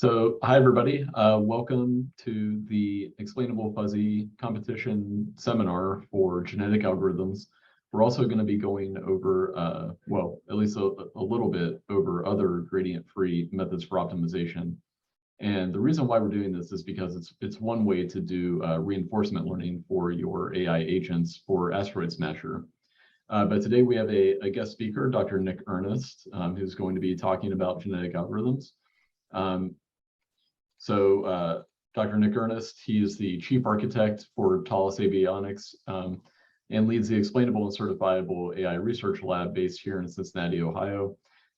Hi everybody. Welcome to the Explainable Fuzzy competition seminar for genetic algorithms. We're also going to be going over, well, at least a little bit over other gradient-free methods for optimization. And the reason why we're doing this is because it's one way to do reinforcement learning for your AI agents for Asteroid Smasher. But today we have a guest speaker, Dr. Nick Ernest, who's going to be talking about genetic algorithms. Dr. Nick Ernest, he is the chief architect for Talis Avionics and leads the Explainable and Certifiable AI Research Lab based here in Cincinnati, Ohio.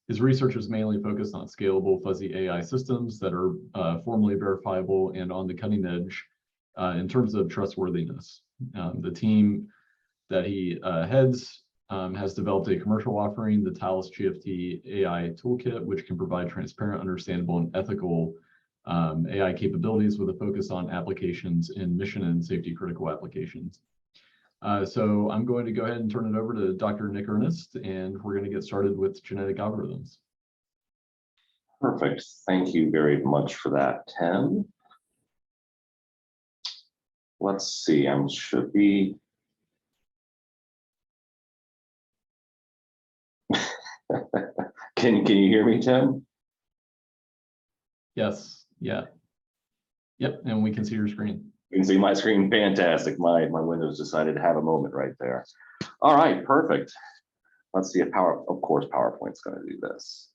His research is mainly focused on scalable fuzzy AI systems that are formally verifiable and on the cutting edge in terms of trustworthiness. The team that he heads has developed a commercial offering, the Talis GFT AI Toolkit, which can provide transparent, understandable, and ethical AI capabilities with a focus on applications in mission and safety critical applications. So I'm going to go ahead and turn it over to Dr. Nick Ernest, and we're going to get started with genetic algorithms. Perfect. Thank you very much for that, Tim. Let's see, I should be. Can you hear me, Tim? Yes. Yeah. Yep. And we can see your screen. You can see my screen. Fantastic. My Windows decided to have a moment right there. All right. Perfect. Let's see if of course, PowerPoint's going to do this.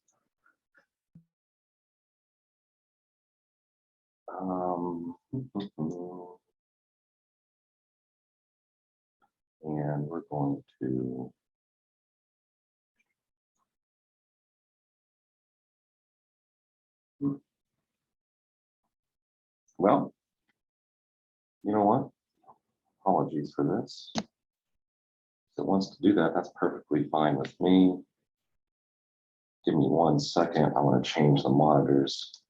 And we're going to. Well, you know what? Apologies for this. If it wants to do that, that's perfectly fine with me. Give me 1 second. I want to change the monitors.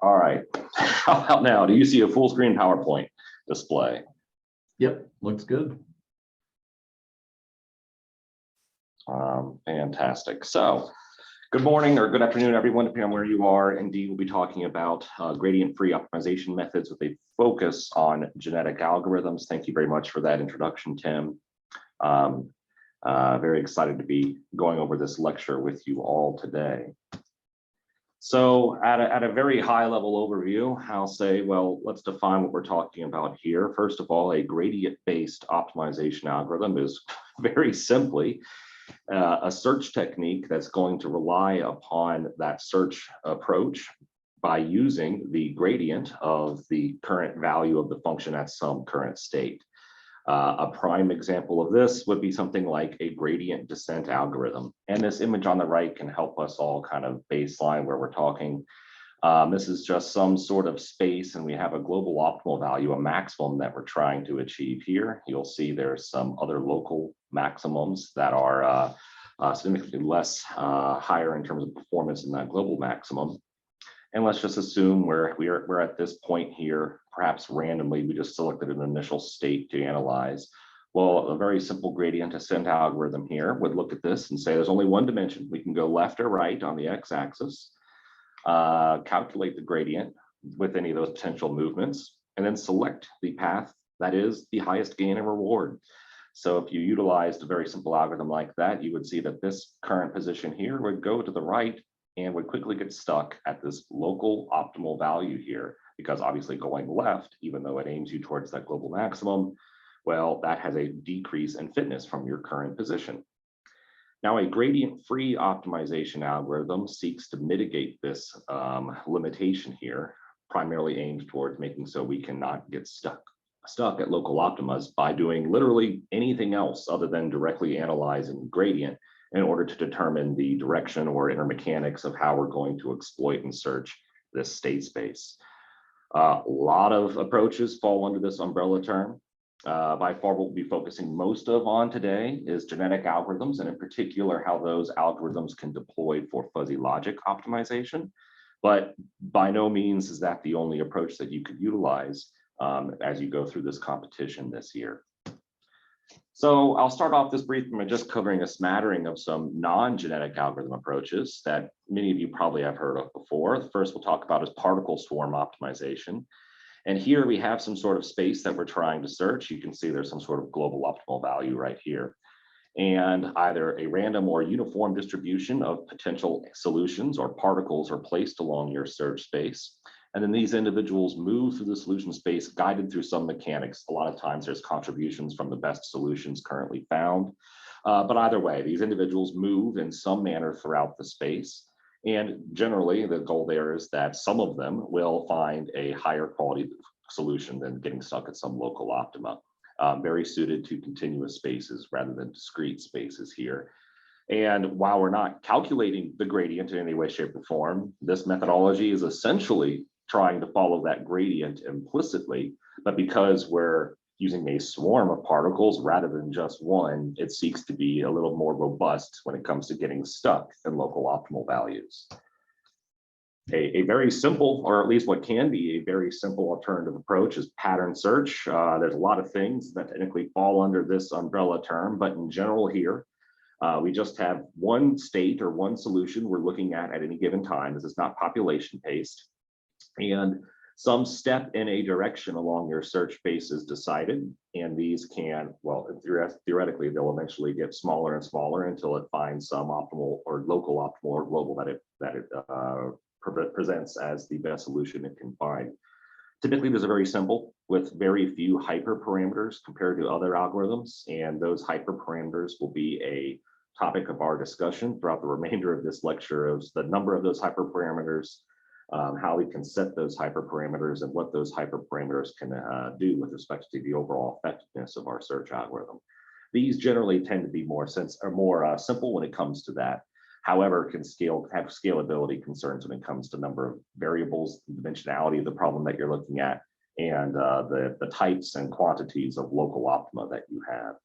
All right. How about now? Do you see a full screen PowerPoint display? Yep, looks good. Fantastic. So, good morning or good afternoon, everyone, depending on where you are. Indeed, we'll be talking about gradient-free optimization methods with a focus on genetic algorithms. Thank you very much for that introduction, Tim. Very excited to be going over this lecture with you all today. So at a very high level overview, I'll say, well, let's define what we're talking about here. First of all, a gradient-based optimization algorithm is very simply a search technique that's going to rely upon that search approach by using the gradient of the current value of the function at some current state. A prime example of this would be something like a gradient descent algorithm. And this image on the right can help us all kind of baseline where we're talking. This is just some sort of space, and we have a global optimal value, a maximum that we're trying to achieve here. You'll see there's some other local maximums that are significantly less higher in terms of performance than that global maximum. And let's just assume we're at this point here, perhaps randomly, we just selected an initial state to analyze. Well, a very simple gradient descent algorithm here would look at this and say there's only one dimension. We can go left or right on the x-axis, calculate the gradient with any of those potential movements, and then select the path that is the highest gain and reward. So if you utilized a very simple algorithm like that, you would see that this current position here would go to the right and would quickly get stuck at this local optimal value here, because obviously going left, even though it aims you towards that global maximum, well, that has a decrease in fitness from your current position. Now, a gradient-free optimization algorithm seeks to mitigate this limitation here, primarily aimed towards making so we cannot get stuck at local optimas by doing literally anything else other than directly analyzing gradient in order to determine the direction or inner mechanics of how we're going to exploit and search this state space. A lot of approaches fall under this umbrella term. By far, what we'll be focusing most on today is genetic algorithms, and in particular, how those algorithms can deploy for fuzzy logic optimization. But by no means is that the only approach that you could utilize as you go through this competition this year. So I'll start off this briefing by just covering a smattering of some non-genetic algorithm approaches that many of you probably have heard of before. The first we'll talk about is particle swarm optimization. And here we have some sort of space that we're trying to search. You can see there's some sort of global optimal value right here. And either a random or uniform distribution of potential solutions or particles are placed along your search space. And then these individuals move through the solution space guided through some mechanics. A lot of times there's contributions from the best solutions currently found. But either way, these individuals move in some manner throughout the space. And generally, the goal there is that some of them will find a higher quality solution than getting stuck at some local optima. Very suited to continuous spaces rather than discrete spaces here. And while we're not calculating the gradient in any way, shape, or form, this methodology is essentially trying to follow that gradient implicitly, but because we're using a swarm of particles rather than just one, it seeks to be a little more robust when it comes to getting stuck in local optimal values. A very simple, or at least what can be a very simple alternative approach is pattern search. There's a lot of things that technically fall under this umbrella term, but in general here, we just have one state or one solution we're looking at any given time. This is not population-based. And some step in a direction along your search space is decided, and these can, well, theoretically, they'll eventually get smaller and smaller until it finds some optimal or local optimal or global that it presents as the best solution it can find. Typically, these are very simple with very few hyperparameters compared to other algorithms, and those hyperparameters will be a topic of our discussion throughout the remainder of this lecture of the number of those hyperparameters, how we can set those hyperparameters, and what those hyperparameters can do with respect to the overall effectiveness of our search algorithm. These generally tend to be more simple when it comes to that. However, can have scalability concerns when it comes to number of variables, dimensionality of the problem that you're looking at, and the types and quantities of local optima that you have.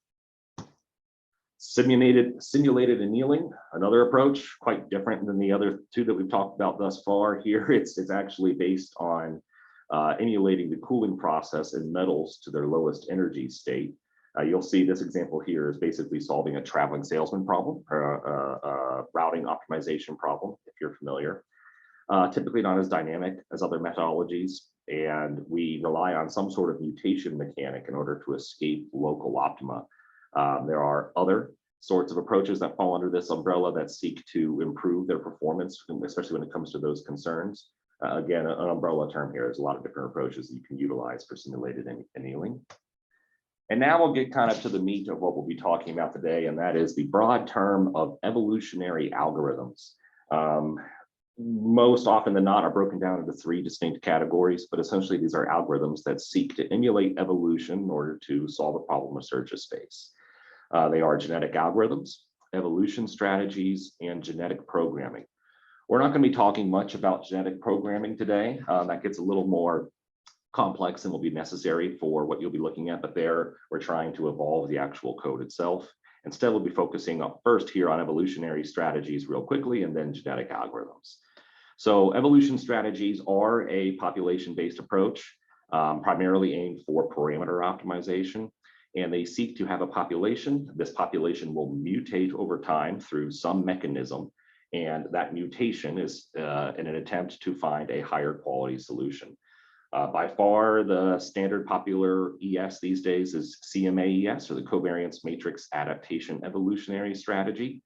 Simulated annealing, another approach, quite different than the other two that we've talked about thus far. Here, it's actually based on emulating the cooling process in metals to their lowest energy state. You'll see this example here is basically solving a traveling salesman problem, routing optimization problem, if you're familiar. Typically not as dynamic as other methodologies, and we rely on some sort of mutation mechanic in order to escape local optima. There are other sorts of approaches that fall under this umbrella that seek to improve their performance, especially when it comes to those concerns. Again, an umbrella term here. There's a lot of different approaches that you can utilize for simulated annealing. And now we'll get kind of to the meat of what we'll be talking about today, and that is the broad term of evolutionary algorithms. Most often than not are broken down into three distinct categories, but essentially these are algorithms that seek to emulate evolution in order to solve a problem of search of space. They are genetic algorithms, evolution strategies, and genetic programming. We're not going to be talking much about genetic programming today. That gets a little more complex and will be necessary for what you'll be looking at, but there we're trying to evolve the actual code itself. Instead, we'll be focusing on first here on evolutionary strategies real quickly, and then genetic algorithms. So evolution strategies are a population-based approach, primarily aimed for parameter optimization, and they seek to have a population. This population will mutate over time through some mechanism, and that mutation is in an attempt to find a higher quality solution. By far, the standard popular ES these days is CMAES, or the Covariance Matrix Adaptation Evolutionary Strategy.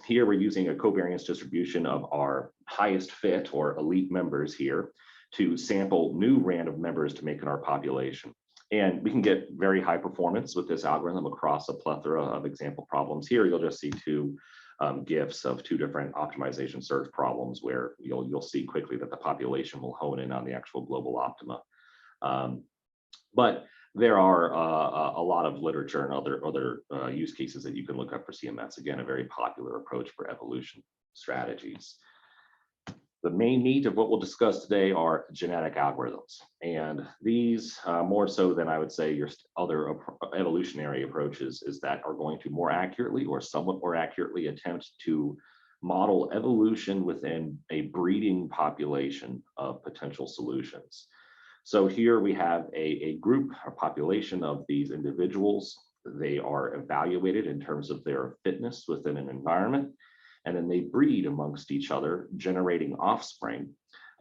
Here we're using a covariance distribution of our highest fit or elite members here to sample new random members to make in our population. And we can get very high performance with this algorithm across a plethora of example problems. Here you'll just see two GIFs of two different optimization search problems where you'll see quickly that the population will hone in on the actual global optima. But there are a lot of literature and other use cases that you can look up for CMS. Again, a very popular approach for evolution strategies. The main meat of what we'll discuss today are genetic algorithms. And these, more so than I would say your other evolutionary approaches, is that are going to more accurately or somewhat more accurately attempt to model evolution within a breeding population of potential solutions. So here we have a group or population of these individuals. They are evaluated in terms of their fitness within an environment, and then they breed amongst each other, generating offspring.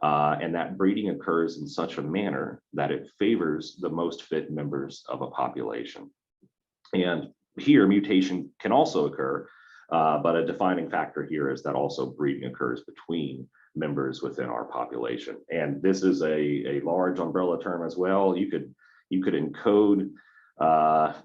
And that breeding occurs in such a manner that it favors the most fit members of a population. And here, mutation can also occur, but a defining factor here is that also breeding occurs between members within our population. And this is a large umbrella term as well. You could encode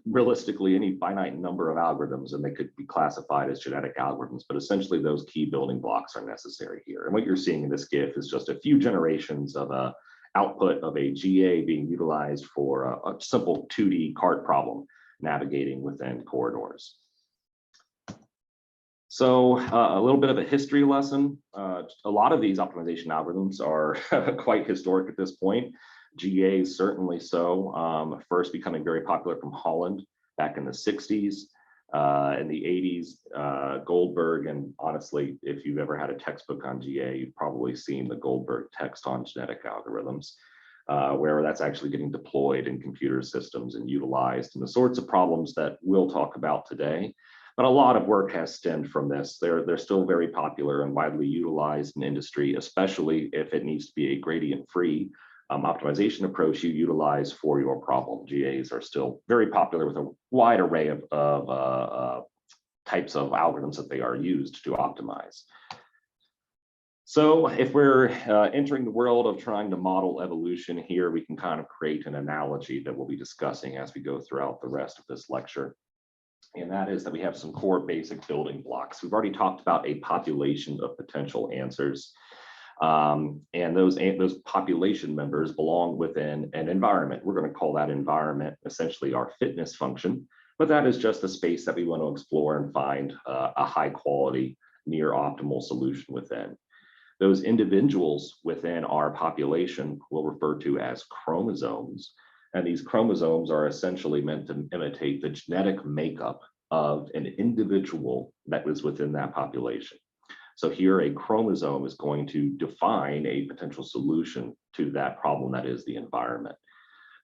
realistically any finite number of algorithms, and they could be classified as genetic algorithms, but essentially those key building blocks are necessary here. And what you're seeing in this GIF is just a few generations of a output of a GA being utilized for a simple 2D cart problem navigating within corridors. So a little bit of a history lesson. A lot of these optimization algorithms are quite historic at this point. GA certainly so, first becoming very popular from Holland back in the 60s. In the 80s, Goldberg, and honestly, if you've ever had a textbook on GA, you've probably seen the Goldberg text on genetic algorithms, where that's actually getting deployed in computer systems and utilized in the sorts of problems that we'll talk about today. But a lot of work has stemmed from this. They're still very popular and widely utilized in industry, especially if it needs to be a gradient-free optimization approach you utilize for your problem. GAs are still very popular with a wide array of types of algorithms that they are used to optimize. So if we're entering the world of trying to model evolution here, we can kind of create an analogy that we'll be discussing as we go throughout the rest of this lecture. And that is that we have some core basic building blocks. We've already talked about a population of potential answers. And those population members belong within an environment. We're going to call that environment essentially our fitness function, but that is just the space that we want to explore and find a high quality, near optimal solution within. Those individuals within our population we'll refer to as chromosomes. And these chromosomes are essentially meant to imitate the genetic makeup of an individual that was within that population. So here a chromosome is going to define a potential solution to that problem that is the environment.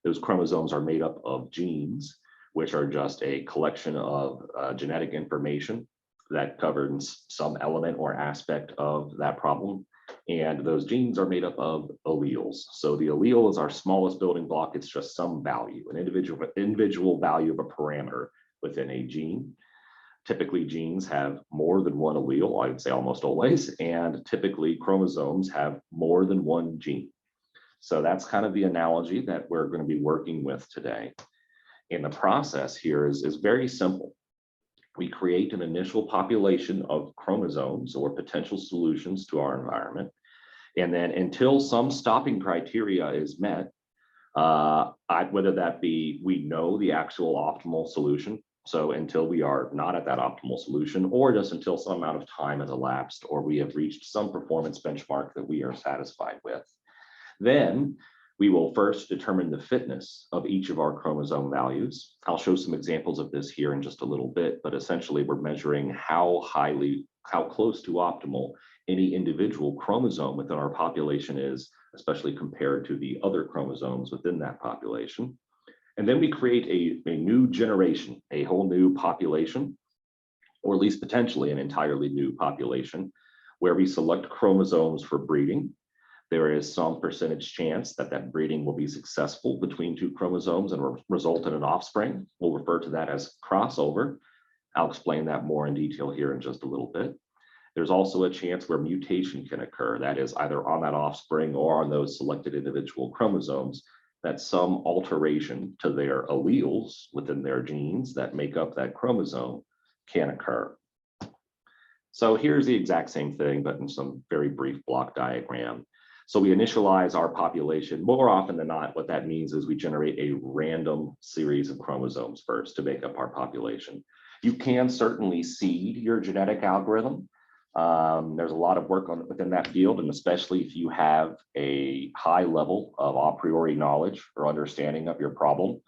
Those chromosomes are made up of genes, which are just a collection of genetic information that governs some element or aspect of that problem. And those genes are made up of alleles. So the allele is our smallest building block. It's just some value, an individual value of a parameter within a gene. Typically, genes have more than one allele, I would say almost always, and typically chromosomes have more than one gene. So that's kind of the analogy that we're going to be working with today. And the process here is very simple. We create an initial population of chromosomes or potential solutions to our environment. And then until some stopping criteria is met, whether that be we know the actual optimal solution, so until we are not at that optimal solution, or just until some amount of time has elapsed, or we have reached some performance benchmark that we are satisfied with, then we will first determine the fitness of each of our chromosome values. I'll show some examples of this here in just a little bit, but essentially we're measuring how close to optimal any individual chromosome within our population is, especially compared to the other chromosomes within that population. And then we create a new generation, a whole new population, or at least potentially an entirely new population, where we select chromosomes for breeding. There is some percentage chance that that breeding will be successful between two chromosomes and result in an offspring. We'll refer to that as crossover. I'll explain that more in detail here in just a little bit. There's also a chance where mutation can occur, that is either on that offspring or on those selected individual chromosomes, that some alteration to their alleles within their genes that make up that chromosome can occur. So here's the exact same thing, but in some very brief block diagram. So we initialize our population. More often than not, what that means is we generate a random series of chromosomes first to make up our population. You can certainly seed your genetic algorithm. There's a lot of work within that field, and especially if you have a high level of a priori knowledge or understanding of your problem,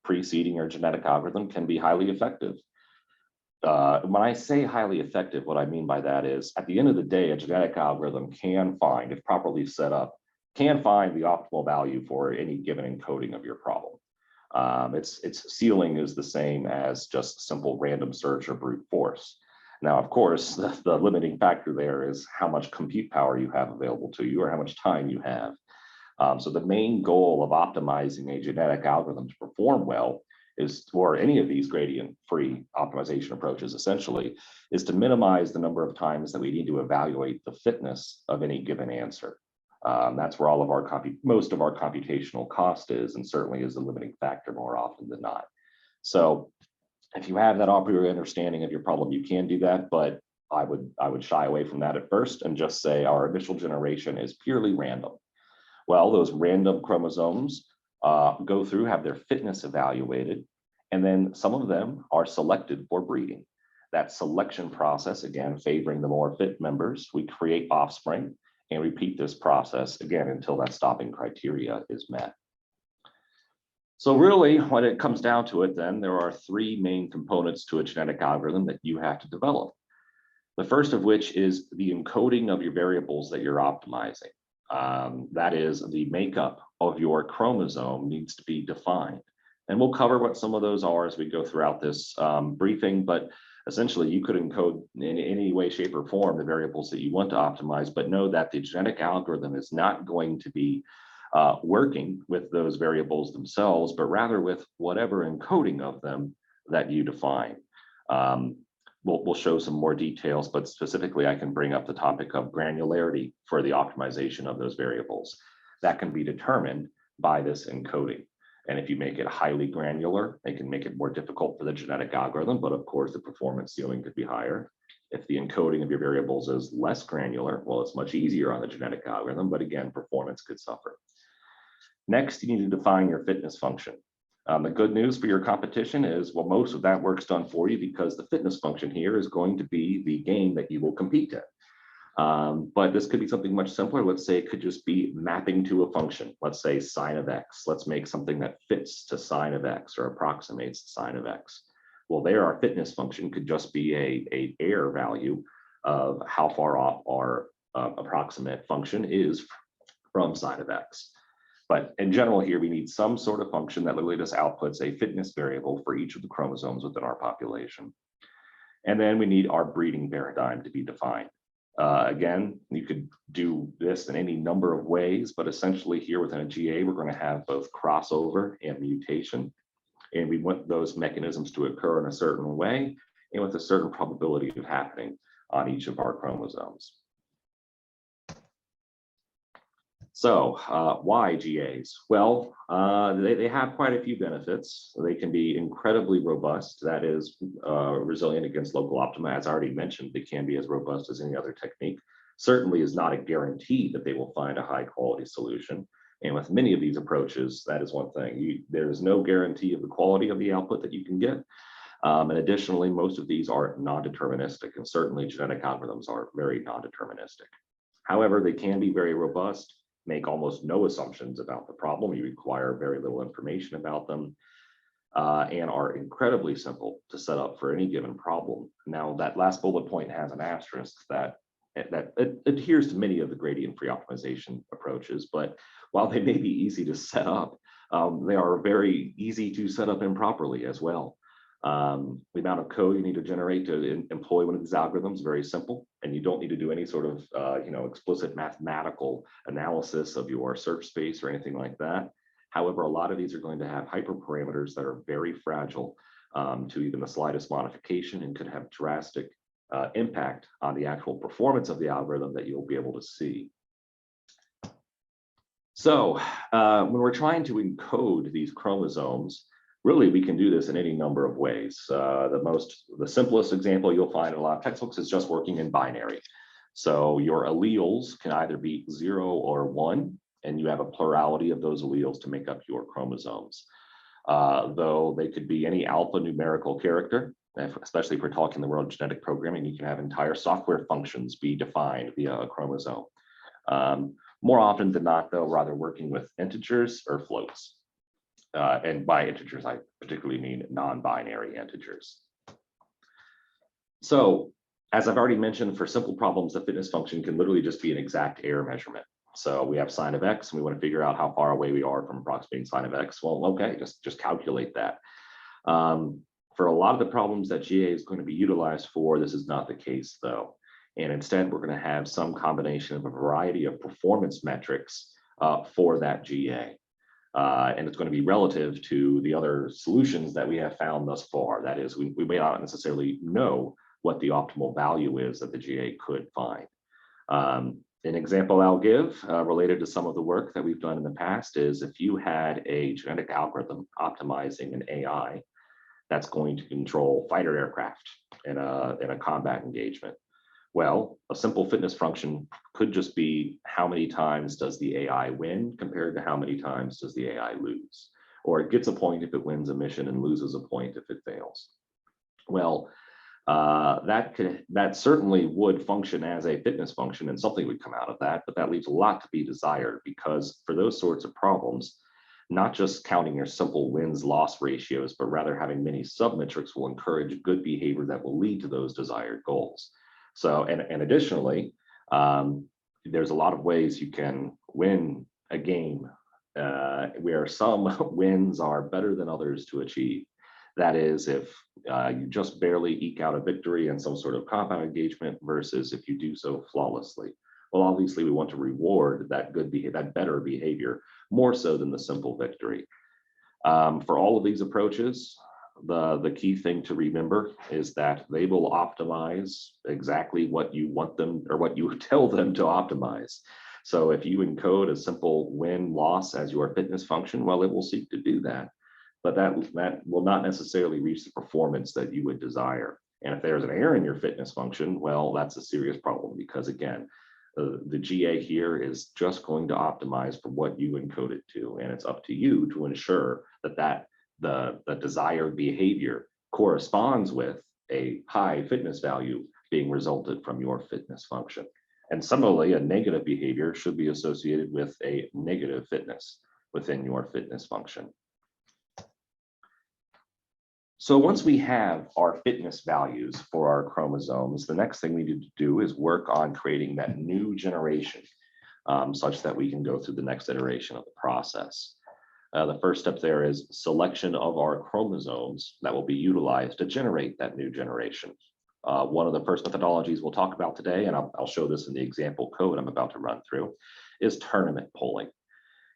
pre-seeding your genetic algorithm can be highly effective. when I say highly effective, what I mean by that is at the end of the day, a genetic algorithm can find, if properly set up, can find the optimal value for any given encoding of your problem. Its ceiling is the same as just simple random search or brute force. Now, of course, the limiting factor there is how much compute power you have available to you or how much time you have. So the main goal of optimizing a genetic algorithm to perform well is, or any of these gradient-free optimization approaches essentially, is to minimize the number of times that we need to evaluate the fitness of any given answer. That's where all of our most of our computational cost is, and certainly is the limiting factor more often than not. So if you have that a priori understanding of your problem, you can do that, but I would shy away from that at first and just say our initial generation is purely random. Well, those random chromosomes go through, have their fitness evaluated, and then some of them are selected for breeding. That selection process, again, favoring the more fit members, we create offspring and repeat this process again until that stopping criteria is met. So really, when it comes down to it, then there are three main components to a genetic algorithm that you have to develop. The first of which is the encoding of your variables that you're optimizing. That is, the makeup of your chromosome needs to be defined. And we'll cover what some of those are as we go throughout this briefing, but essentially you could encode in any way, shape, or form the variables that you want to optimize, but know that the genetic algorithm is not going to be working with those variables themselves, but rather with whatever encoding of them that you define. We'll show some more details, but specifically I can bring up the topic of granularity for the optimization of those variables. That can be determined by this encoding. And if you make it highly granular, it can make it more difficult for the genetic algorithm, but of course the performance ceiling could be higher. If the encoding of your variables is less granular, well, it's much easier on the genetic algorithm, but again, performance could suffer. Next, you need to define your fitness function. The good news for your competition is, well, most of that work's done for you because the fitness function here is going to be the game that you will compete in. But this could be something much simpler. Let's say it could just be mapping to a function. Let's say sine of x. Let's make something that fits to sine of x or approximates the sine of x. Well, there our fitness function could just be a error value of how far off our approximate function is from sine of x. But in general here, we need some sort of function that literally just outputs a fitness variable for each of the chromosomes within our population. And then we need our breeding paradigm to be defined. Again, you could do this in any number of ways, but essentially here within a GA, we're going to have both crossover and mutation. And we want those mechanisms to occur in a certain way and with a certain probability of happening on each of our chromosomes. So why GAs? Well, they have quite a few benefits. They can be incredibly robust, that is resilient against local optima. As I already mentioned, they can be as robust as any other technique. Certainly is not a guarantee that they will find a high quality solution. And with many of these approaches, that is one thing. There is no guarantee of the quality of the output that you can get. And additionally, most of these are non-deterministic, and certainly genetic algorithms are very non-deterministic. However, they can be very robust, make almost no assumptions about the problem. You require very little information about them, and are incredibly simple to set up for any given problem. Now, that last bullet point has an asterisk that it adheres to many of the gradient-free optimization approaches, but while they may be easy to set up, they are very easy to set up improperly as well. The amount of code you need to generate to employ one of these algorithms is very simple, and you don't need to do any sort of explicit mathematical analysis of your search space or anything like that. However, a lot of these are going to have hyperparameters that are very fragile to even the slightest modification and could have drastic impact on the actual performance of the algorithm that you'll be able to see. So when we're trying to encode these chromosomes, really, we can do this in any number of ways. The simplest example you'll find in a lot of textbooks is just working in binary. So your alleles can either be 0 or 1, and you have a plurality of those alleles to make up your chromosomes. Though they could be any alphanumerical character, especially if we're talking the world of genetic programming, you can have entire software functions be defined via a chromosome. More often than not, though, rather working with integers or floats. And by integers, I particularly mean non-binary integers. So as I've already mentioned, for simple problems, the fitness function can literally just be an exact error measurement. So we have sine of x, and we want to figure out how far away we are from approximating sine of x. Well, okay, just calculate that. For a lot of the problems that GA is going to be utilized for, this is not the case though. And instead, we're going to have some combination of a variety of performance metrics for that GA. And it's going to be relative to the other solutions that we have found thus far. That is, we may not necessarily know what the optimal value is that the GA could find. An example I'll give related to some of the work that we've done in the past is if you had a genetic algorithm optimizing an AI that's going to control fighter aircraft in a combat engagement. Well, a simple fitness function could just be how many times does the AI win compared to how many times does the AI lose? Or it gets a point if it wins a mission and loses a point if it fails. Well, that certainly would function as a fitness function and something would come out of that, but that leaves a lot to be desired because for those sorts of problems, not just counting your simple wins-loss ratios, but rather having many submetrics will encourage good behavior that will lead to those desired goals. So, and additionally, there's a lot of ways you can win a game where some wins are better than others to achieve. That is, if you just barely eke out a victory in some sort of combat engagement versus if you do so flawlessly. Well, obviously, we want to reward that good behavior, that better behavior, more so than the simple victory. For all of these approaches, the key thing to remember is that they will optimize exactly what you want them or what you tell them to optimize. So if you encode a simple win-loss as your fitness function, well, it will seek to do that. But that will not necessarily reach the performance that you would desire. And if there's an error in your fitness function, well, that's a serious problem because again, the GA here is just going to optimize for what you encode it to. And it's up to you to ensure that the desired behavior corresponds with a high fitness value being resulted from your fitness function. And similarly, a negative behavior should be associated with a negative fitness within your fitness function. So once we have our fitness values for our chromosomes, the next thing we need to do is work on creating that new generation such that we can go through the next iteration of the process. The first step there is selection of our chromosomes that will be utilized to generate that new generation. One of the first methodologies we'll talk about today, and I'll show this in the example code I'm about to run through, is tournament polling.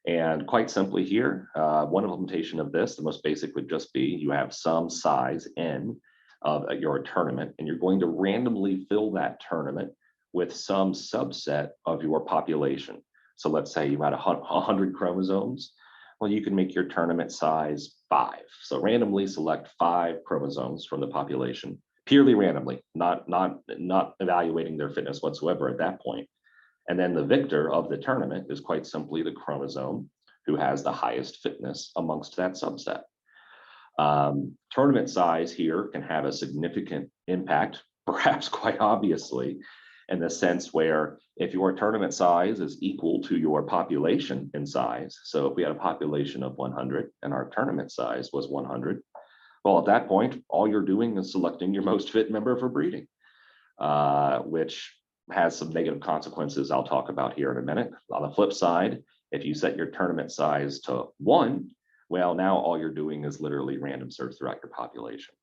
And quite simply here, one implementation of this, the most basic would just be you have some size n of your tournament, and you're going to randomly fill that tournament with some subset of your population. So let's say you had 100 chromosomes. Well, you can make your tournament size 5. So randomly select 5 chromosomes from the population, purely randomly, not evaluating their fitness whatsoever at that point. And then the victor of the tournament is quite simply the chromosome who has the highest fitness amongst that subset. Tournament size here can have a significant impact, perhaps quite obviously, in the sense where if your tournament size is equal to your population in size, so if we had a population of 100 and our tournament size was 100, well, at that point, all you're doing is selecting your most fit member for breeding, which has some negative consequences I'll talk about here in a minute. On the flip side, if you set your tournament size to 1, well, now all you're doing is literally random search throughout your population.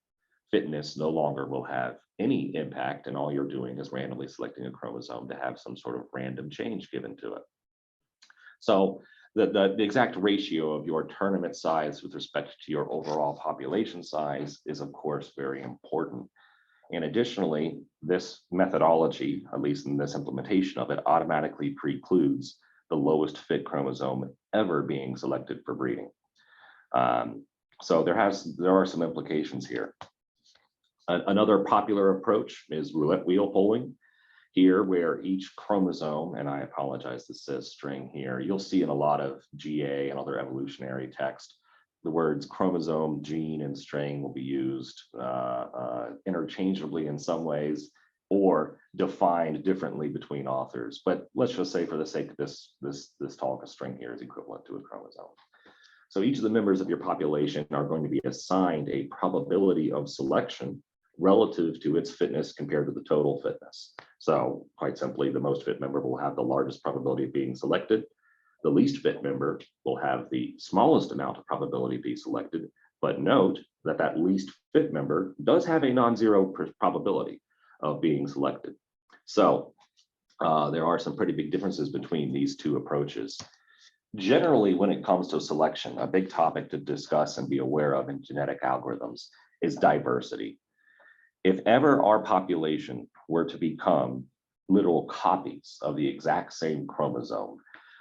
Fitness no longer will have any impact, and all you're doing is randomly selecting a chromosome to have some sort of random change given to it. So the exact ratio of your tournament size with respect to your overall population size is, of course, very important. And additionally, this methodology, at least in this implementation of it, automatically precludes the lowest fit chromosome ever being selected for breeding. So there are some implications here. Another popular approach is roulette wheel polling. Here, where each chromosome, and I apologize, this says string here, you'll see in a lot of GA and other evolutionary text, the words chromosome, gene, and string will be used interchangeably in some ways or defined differently between authors. But let's just say for the sake of this talk, a string here is equivalent to a chromosome. So each of the members of your population are going to be assigned a probability of selection relative to its fitness compared to the total fitness. So quite simply, the most fit member will have the largest probability of being selected. The least fit member will have the smallest amount of probability to be selected. But note that that least fit member does have a non-zero probability of being selected. So there are some pretty big differences between these two approaches. Generally, when it comes to selection, a big topic to discuss and be aware of in genetic algorithms is diversity. If ever our population were to become literal copies of the exact same chromosome,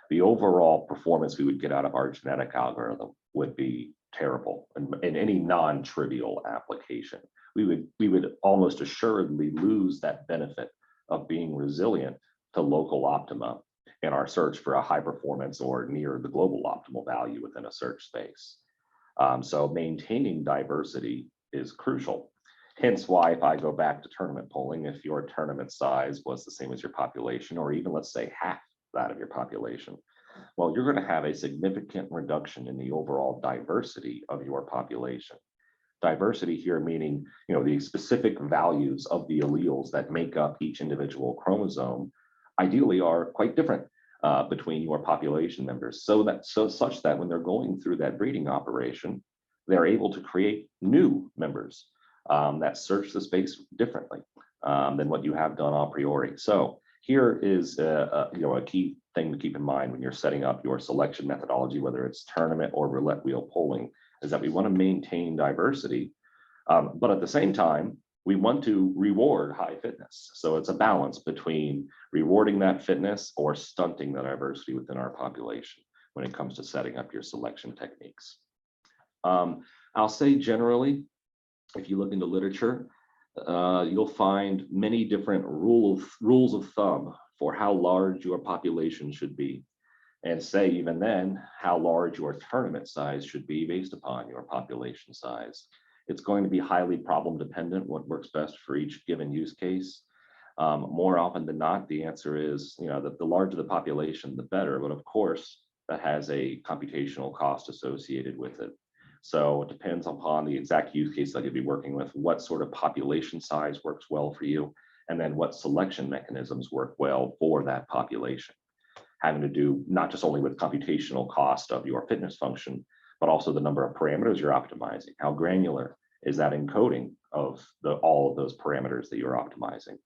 the overall performance we would get out of our genetic algorithm would be terrible in any non-trivial application. We would almost assuredly lose that benefit of being resilient to local optima in our search for a high performance or near the global optimal value within a search space. So maintaining diversity is crucial. Hence why, if I go back to tournament polling, if your tournament size was the same as your population, or even let's say half that of your population, well, you're going to have a significant reduction in the overall diversity of your population. Diversity here meaning, the specific values of the alleles that make up each individual chromosome ideally are quite different between your population members, such that when they're going through that breeding operation, they're able to create new members that search the space differently than what you have done a priori. So here is a key thing to keep in mind when you're setting up your selection methodology, whether it's tournament or roulette wheel polling, is that we want to maintain diversity, but at the same time, we want to reward high fitness. So it's a balance between rewarding that fitness or stunting the diversity within our population when it comes to setting up your selection techniques. I'll say generally, if you look into literature, you'll find many different rules of thumb for how large your population should be, and say even then how large your tournament size should be based upon your population size. It's going to be highly problem dependent what works best for each given use case. More often than not, the answer is that the larger the population, the better, but of course that has a computational cost associated with it. So it depends upon the exact use case that you'll be working with, what sort of population size works well for you, and then what selection mechanisms work well for that population. Having to do not just only with computational cost of your fitness function, but also the number of parameters you're optimizing. How granular is that encoding of all of those parameters that you're optimizing?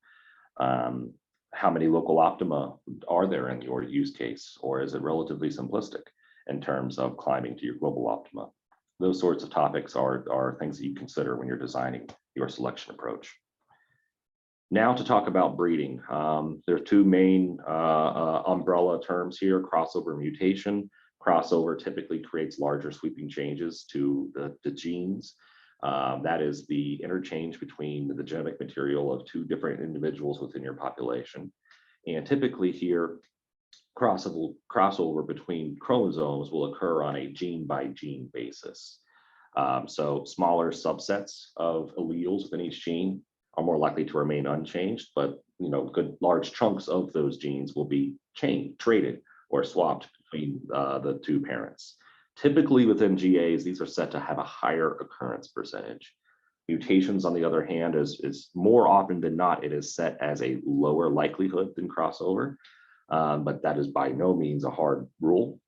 How many local optima are there in your use case, or is it relatively simplistic in terms of climbing to your global optima? Those sorts of topics are things that you consider when you're designing your selection approach. Now to talk about breeding. There are two main umbrella terms here: crossover, mutation. Crossover typically creates larger sweeping changes to the genes. That is the interchange between the genetic material of two different individuals within your population. And typically here, crossover between chromosomes will occur on a gene by gene basis. So smaller subsets of alleles within each gene are more likely to remain unchanged, but good large chunks of those genes will be traded or swapped between the two parents. Typically within GAs, these are set to have a higher occurrence percentage. Mutations, on the other hand, is more often than not, it is set as a lower likelihood than crossover, but that is by no means a hard rule.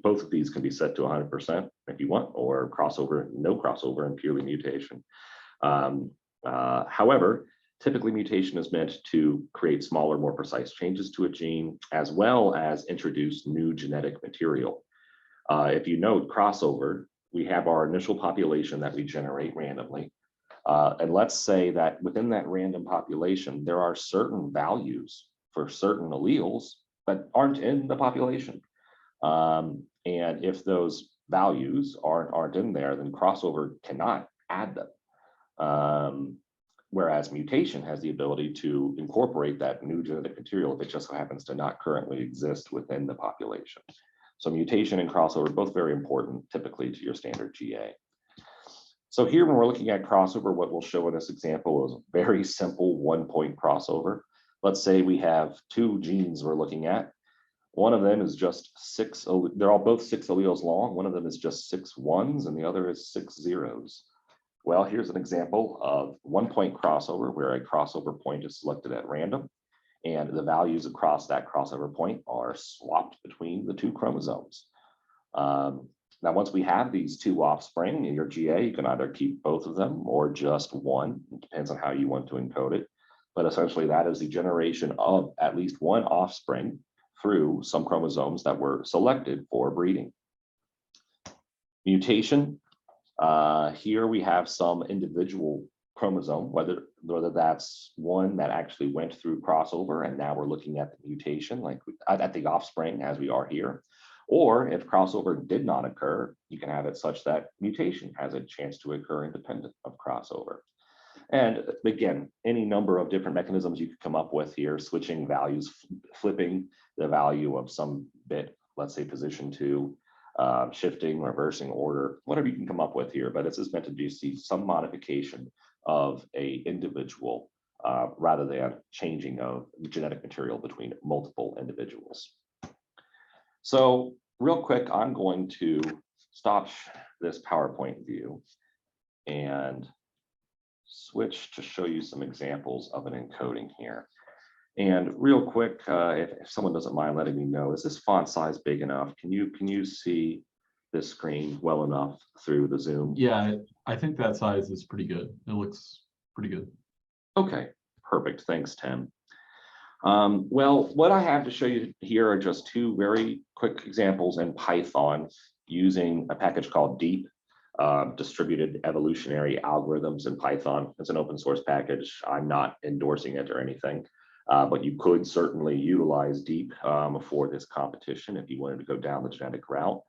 Both of these can be set to 100% if you want, or crossover, no crossover, and purely mutation. However, typically mutation is meant to create smaller, more precise changes to a gene, as well as introduce new genetic material. If you note crossover, we have our initial population that we generate randomly. And let's say that within that random population, there are certain values for certain alleles that aren't in the population. And if those values aren't in there, then crossover cannot add them. Whereas mutation has the ability to incorporate that new genetic material if it just so happens to not currently exist within the population. So mutation and crossover are both very important typically to your standard GA. So here when we're looking at crossover, what we'll show in this example is a very simple 1-point crossover. Let's say we have two genes we're looking at. One of them is just they're all both 6 alleles long. One of them is just 6 ones and the other is 6 zeros. Well, here's an example of one-point crossover where a crossover point is selected at random, and the values across that crossover point are swapped between the two chromosomes. Now, once we have these two offspring in your GA, you can either keep both of them or just one. It depends on how you want to encode it. But essentially, that is the generation of at least one offspring through some chromosomes that were selected for breeding. Mutation. Here we have some individual chromosome, whether that's one that actually went through crossover, and now we're looking at the mutation, like at the offspring as we are here. Or if crossover did not occur, you can have it such that mutation has a chance to occur independent of crossover. And again, any number of different mechanisms you could come up with here, switching values, flipping the value of some bit, let's say position 2, shifting, reversing order, whatever you can come up with here. But this is meant to be some modification of a individual rather than changing of genetic material between multiple individuals. So real quick, I'm going to stop this PowerPoint view and switch to show you some examples of an encoding here. And real quick, if someone doesn't mind letting me know, is this font size big enough? Can you see this screen well enough through the Zoom? Yeah, I think that size is pretty good. It looks pretty good. Okay, perfect. Thanks, Tim. Well, what I have to show you here are just two very quick examples in Python using a package called DEEP, Distributed Evolutionary Algorithms in Python. It's an open source package. I'm not endorsing it or anything, but you could certainly utilize DEEP for this competition if you wanted to go down the genetic route.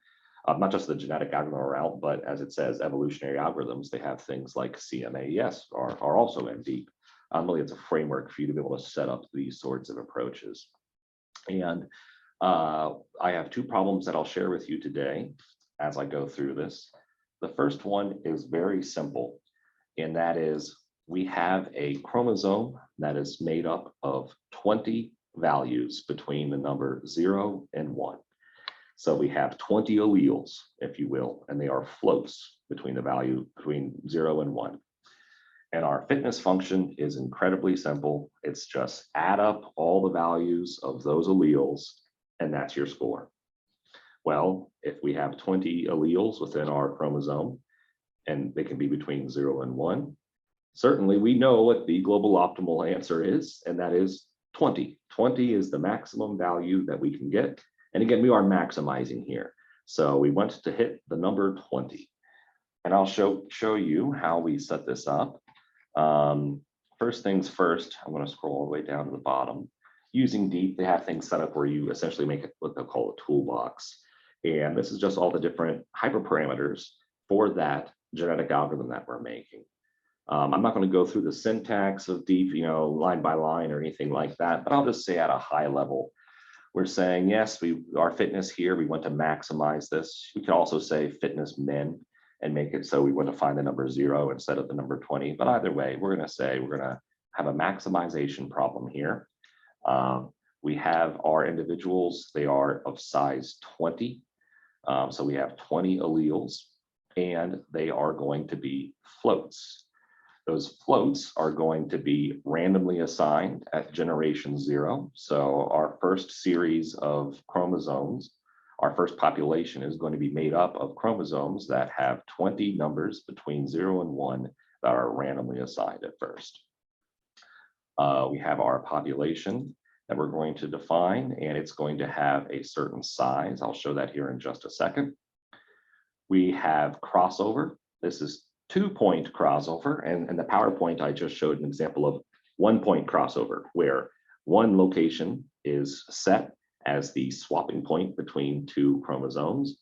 Not just the genetic algorithm route, but as it says, evolutionary algorithms, they have things like CMAES are also in DEEP. Really, it's a framework for you to be able to set up these sorts of approaches. And I have two problems that I'll share with you today as I go through this. The first one is very simple, and that is we have a chromosome that is made up of 20 values between the number 0 and 1. So we have 20 alleles, if you will, and they are floats between the value between 0 and 1. And our fitness function is incredibly simple. It's just add up all the values of those alleles, and that's your score. Well, if we have 20 alleles within our chromosome, and they can be between 0 and 1, certainly we know what the global optimal answer is, and that is 20. 20 is the maximum value that we can get. And again, we are maximizing here. So we want to hit the number 20. And I'll show you how we set this up. First things first, I'm going to scroll all the way down to the bottom. Using DEEP, they have things set up where you essentially make it what they'll call a toolbox. And this is just all the different hyperparameters for that genetic algorithm that we're making. I'm not going to go through the syntax of DEEP, line by line or anything like that, but I'll just say at a high level, we're saying, yes, our fitness here, we want to maximize this. We can also say fitness min and make it so we want to find the number 0 instead of the number 20. But either way, we're going to say we're going to have a maximization problem here. We have our individuals, they are of size 20. So we have 20 alleles, and they are going to be floats. Those floats are going to be randomly assigned at generation 0. So our first series of chromosomes, our first population is going to be made up of chromosomes that have 20 numbers between 0 and 1 that are randomly assigned at first. We have our population that we're going to define, and it's going to have a certain size. I'll show that here in just a second. We have crossover. This is 2-point crossover, and in the PowerPoint, I just showed an example of 1-point crossover, where one location is set as the swapping point between two chromosomes.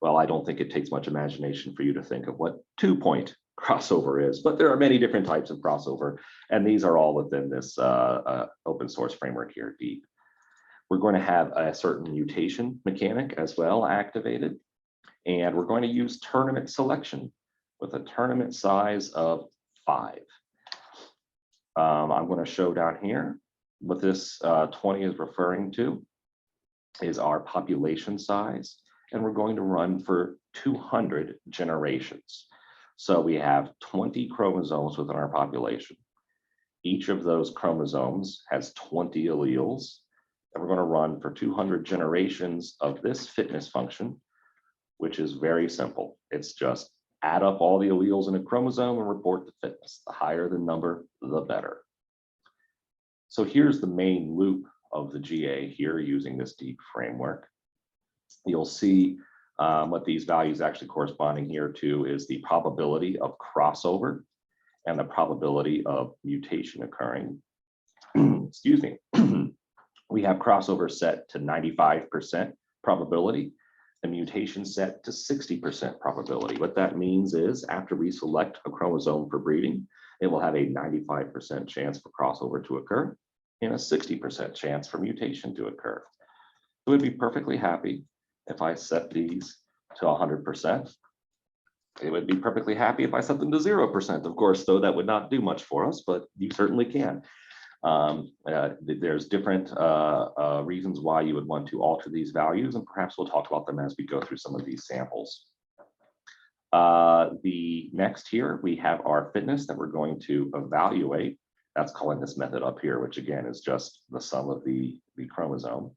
Well, I don't think it takes much imagination for you to think of what 2-point crossover is, but there are many different types of crossover, and these are all within this open source framework here, DEEP. We're going to have a certain mutation mechanic as well activated, and we're going to use tournament selection with a tournament size of 5. I'm going to show down here what this 20 is referring to is our population size, and we're going to run for 200 generations. So we have 20 chromosomes within our population. Each of those chromosomes has 20 alleles, and we're going to run for 200 generations of this fitness function, which is very simple. It's just add up all the alleles in a chromosome and report the fitness. The higher the number, the better. So here's the main loop of the GA here using this deep framework. You'll see what these values actually corresponding here to is the probability of crossover and the probability of mutation occurring. Excuse me. We have crossover set to 95% probability, the mutation set to 60% probability. What that means is after we select a chromosome for breeding, it will have a 95% chance for crossover to occur and a 60% chance for mutation to occur. So we'd be perfectly happy if I set these to 100%. It would be perfectly happy if I set them to 0%, of course, though that would not do much for us, but you certainly can. There's different reasons why you would want to alter these values, and perhaps we'll talk about them as we go through some of these samples. The next here, we have our fitness that we're going to evaluate. That's calling this method up here, which again is just the sum of the chromosome.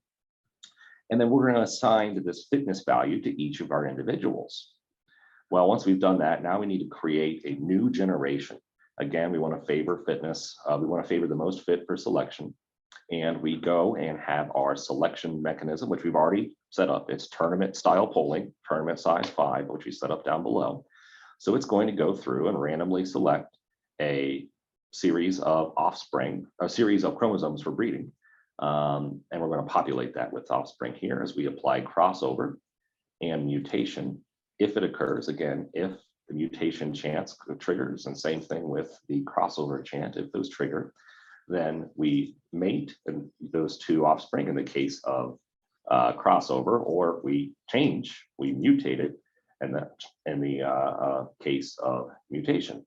And then we're going to assign this fitness value to each of our individuals. Well, once we've done that, now we need to create a new generation. Again, we want to favor fitness. We want to favor the most fit for selection. And we go and have our selection mechanism, which we've already set up. It's tournament style polling, tournament size 5, which we set up down below. So it's going to go through and randomly select a series of offspring, a series of chromosomes for breeding. And we're going to populate that with offspring here as we apply crossover and mutation. If it occurs, again, if the mutation chance triggers, and same thing with the crossover chance, if those trigger, then we mate those two offspring in the case of crossover, or we change, we mutate it in the case of mutation.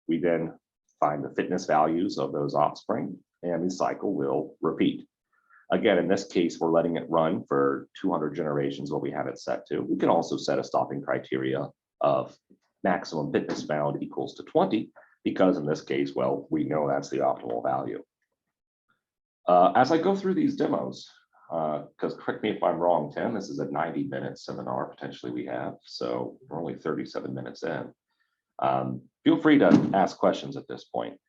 We then find the fitness values of those offspring, and the cycle will repeat. Again, in this case, we're letting it run for 200 generations, what we have it set to. We can also set a stopping criteria of maximum fitness found equals to 20, because in this case, well, we know that's the optimal value. As I go through these demos, because correct me if I'm wrong, Tim, this is a 90-minute seminar, potentially we have, so we're only 37 minutes in. Feel free to ask questions at this point.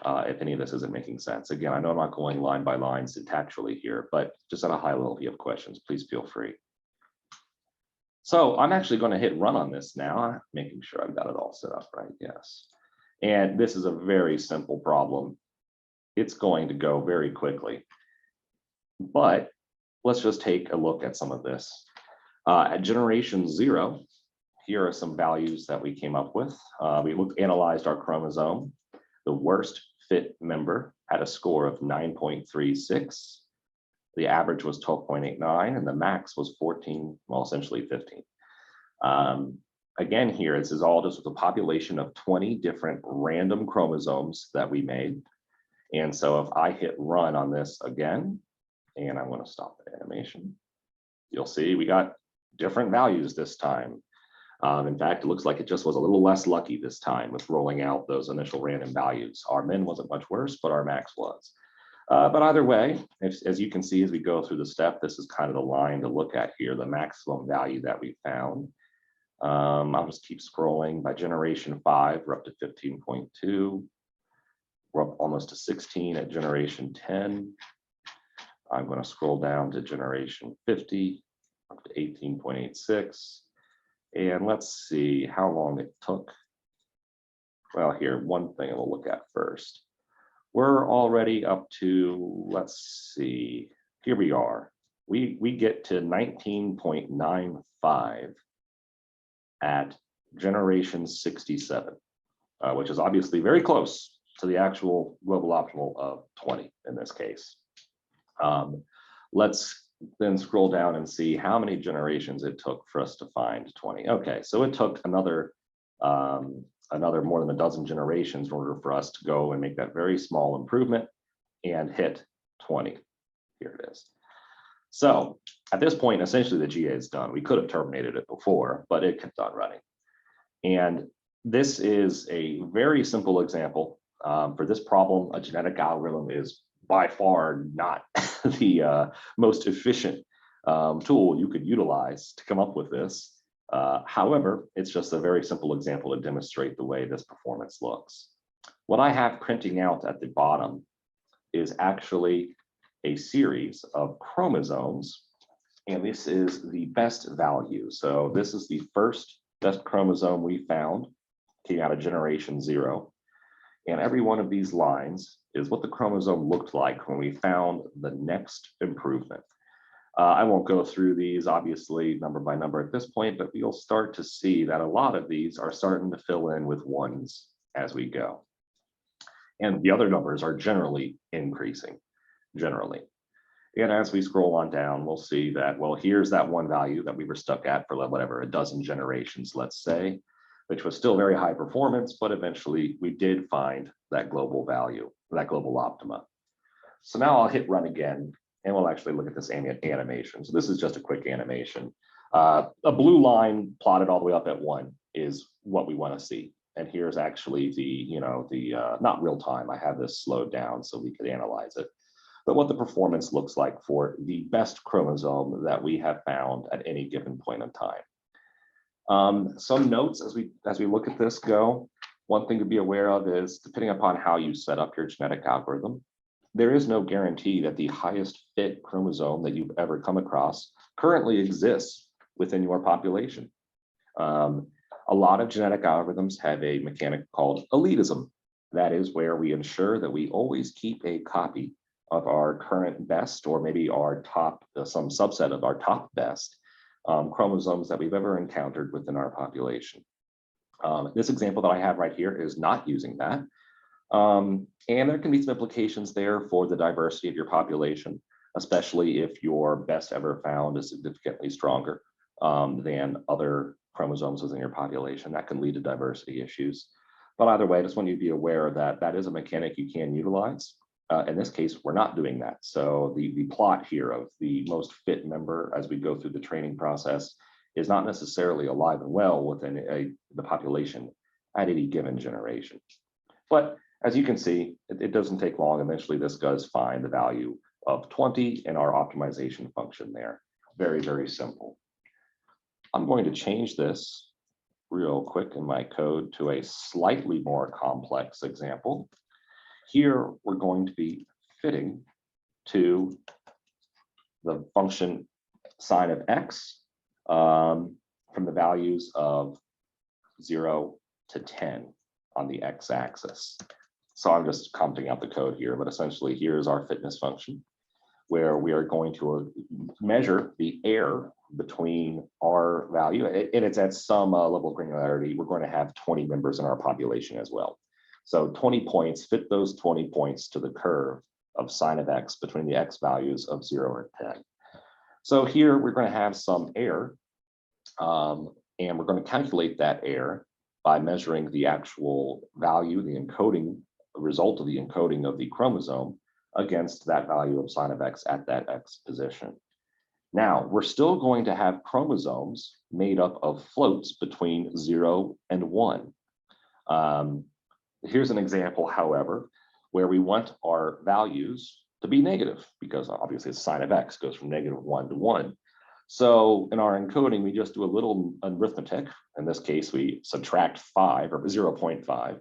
If any of this isn't making sense. Again, I know I'm not going line by line syntactically here, but just at a high level, if you have questions, please feel free. So I'm actually going to hit run on this now, making sure I've got it all set up right. Yes. And this is a very simple problem. It's going to go very quickly. But let's just take a look at some of this. At generation 0, here are some values that we came up with. We analyzed our chromosome. The worst fit member had a score of 9.36. The average was 12.89, and the max was 14, well, essentially 15. Again, here, this is all just with a population of 20 different random chromosomes that we made. And so if I hit run on this again, and I'm going to stop the animation, you'll see we got different values this time. In fact, it looks like it just was a little less lucky this time with rolling out those initial random values. Our min wasn't much worse, but our max was. But either way, as you can see, as we go through the step, this is kind of the line to look at here, the maximum value that we found. I'll just keep scrolling. By generation 5, we're up to 15.2. We're up almost to 16 at generation 10. I'm going to scroll down to generation 50, up to 18.86. And let's see how long it took. Well, here, one thing we'll look at first. We're already up to, let's see, here we are. We get to 19.95 at generation 67, which is obviously very close to the actual global optimal of 20 in this case. Let's then scroll down and see how many generations it took for us to find 20. Okay, so it took another more than a dozen generations in order for us to go and make that very small improvement and hit 20. Here it is. So at this point, essentially the GA is done. We could have terminated it before, but it kept on running. And This is a very simple example. For this problem, a genetic algorithm is by far not the most efficient tool you could utilize to come up with this. However, it's just a very simple example to demonstrate the way this performance looks. What I have printing out at the bottom is actually a series of chromosomes, and this is the best value. So this is the first best chromosome we found, came out of generation 0. And every one of these lines is what the chromosome looked like when we found the next improvement. I won't go through these, obviously, number by number at this point, but you'll start to see that a lot of these are starting to fill in with ones as we go. And the other numbers are generally increasing, generally. And as we scroll on down, we'll see that, well, here's that one value that we were stuck at for whatever, a dozen generations, let's say, which was still very high performance, but eventually we did find that global value, that global optima. So now I'll hit run again, and we'll actually look at this animation. So this is just a quick animation. A blue line plotted all the way up at 1 is what we want to see. And here's actually the, not real time. I have this slowed down so we could analyze it. But what the performance looks like for the best chromosome that we have found at any given point in time. Some notes as we look at this go. One thing to be aware of is, depending upon how you set up your genetic algorithm, there is no guarantee that the highest fit chromosome that you've ever come across currently exists within your population. A lot of genetic algorithms have a mechanic called elitism. That is where we ensure that we always keep a copy of our current best, or maybe our top, some subset of our top best chromosomes that we've ever encountered within our population. This example that I have right here is not using that. And there can be some implications there for the diversity of your population, especially if your best ever found is significantly stronger than other chromosomes within your population. That can lead to diversity issues. But either way, I just want you to be aware that that is a mechanic you can utilize. In this case, we're not doing that. So the plot here of the most fit member as we go through the training process is not necessarily alive and well within the population at any given generation. But as you can see, it doesn't take long. Eventually, this does find the value of 20 in our optimization function there. Very, very simple. I'm going to change this real quick in my code to a slightly more complex example. Here, we're going to be fitting to the function sine of x from the values of 0 to 10 on the x-axis. So I'm just commenting out the code here, but essentially here's our fitness function, where we are going to measure the error between our value, and it's at some level of granularity. We're going to have 20 members in our population as well. So 20 points, fit those 20 points to the curve of sine of x between the x values of 0 and 10. So here we're going to have some error, and we're going to calculate that error by measuring the actual value, the encoding, the result of the encoding of the chromosome against that value of sine of x at that x position. Now, we're still going to have chromosomes made up of floats between 0 and 1. Here's an example, however, where we want our values to be negative, because obviously the sine of x goes from -1 to 1. So in our encoding, we just do a little arithmetic. In this case, we subtract 5 or 0.5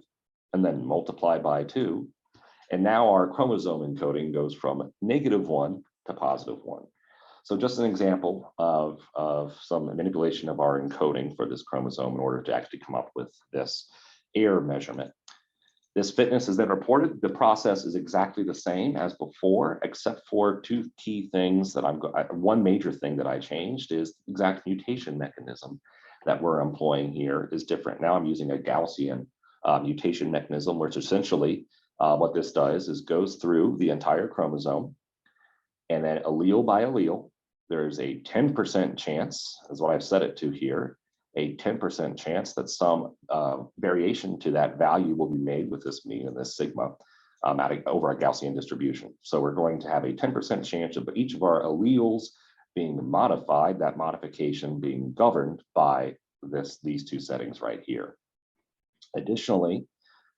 and then multiply by 2. And now our chromosome encoding goes from -1 to +1. So just an example of some manipulation of our encoding for this chromosome in order to actually come up with this error measurement. This fitness is then reported. The process is exactly the same as before, except for two key things that one major thing that I changed is the exact mutation mechanism that we're employing here is different. Now I'm using a Gaussian mutation mechanism, which essentially what this does is goes through the entire chromosome, and then allele by allele, there's a 10% chance, is what I've set it to here, a 10% chance that some variation to that value will be made with this mean and this sigma over a Gaussian distribution. So we're going to have a 10% chance of each of our alleles being modified, that modification being governed by these two settings right here. Additionally,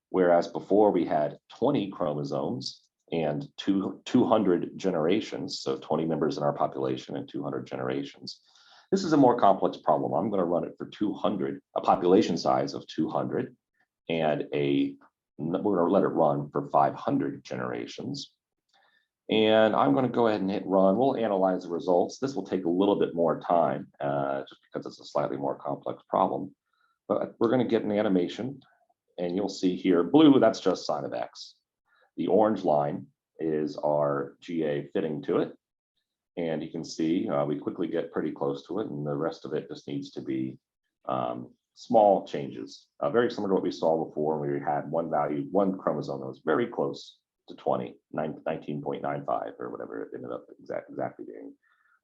whereas before we had 20 chromosomes and 200 generations, so 20 members in our population and 200 generations, this is a more complex problem. I'm going to run it for 200, a population size of 200, and we're going to let it run for 500 generations. And I'm going to go ahead and hit run. We'll analyze the results. This will take a little bit more time just because it's a slightly more complex problem. But we're going to get an animation, and you'll see here, blue, that's just sine of x. The orange line is our GA fitting to it. And you can see we quickly get pretty close to it, and the rest of it just needs to be small changes. Very similar to what we saw before when we had one chromosome that was very close to 20, 19.95 or whatever it ended up exactly being.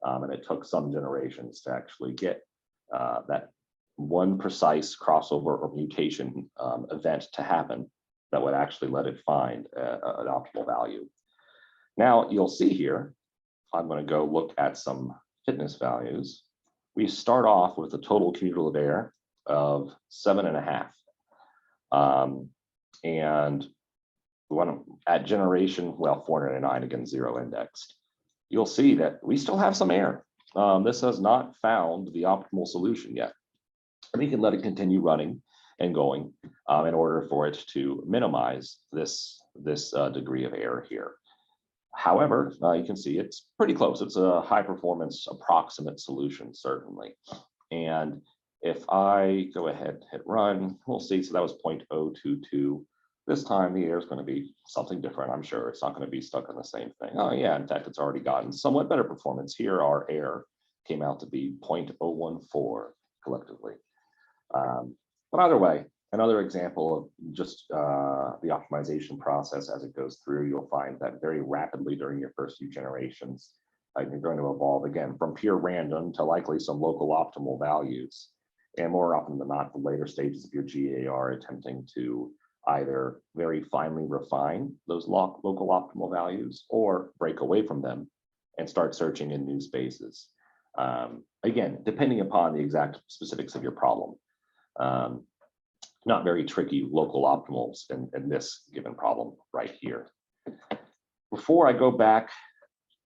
And it took some generations to actually get that one precise crossover or mutation event to happen that would actually let it find an optimal value. Now you'll see here, I'm going to go look at some fitness values. We start off with a total cumulative error of 7.5. And we want to at generation, well, 409, again, 0 indexed. You'll see that we still have some error. This has not found the optimal solution yet. We can let it continue running and going in order for it to minimize this degree of error here. However, you can see it's pretty close. It's a high performance approximate solution, certainly. And if I go ahead and hit run, we'll see. So that was 0.022. This time the error is going to be something different, I'm sure. It's not going to be stuck on the same thing. Oh yeah, in fact, it's already gotten somewhat better performance. Here, our error came out to be 0.014 collectively. But either way, another example of just the optimization process as it goes through, you'll find that very rapidly during your first few generations, you're going to evolve again from pure random to likely some local optimal values. And more often than not, the later stages of your GA are attempting to either very finely refine those local optimal values or break away from them and start searching in new spaces. Again, depending upon the exact specifics of your problem. Not very tricky local optimals in this given problem right here. Before I go back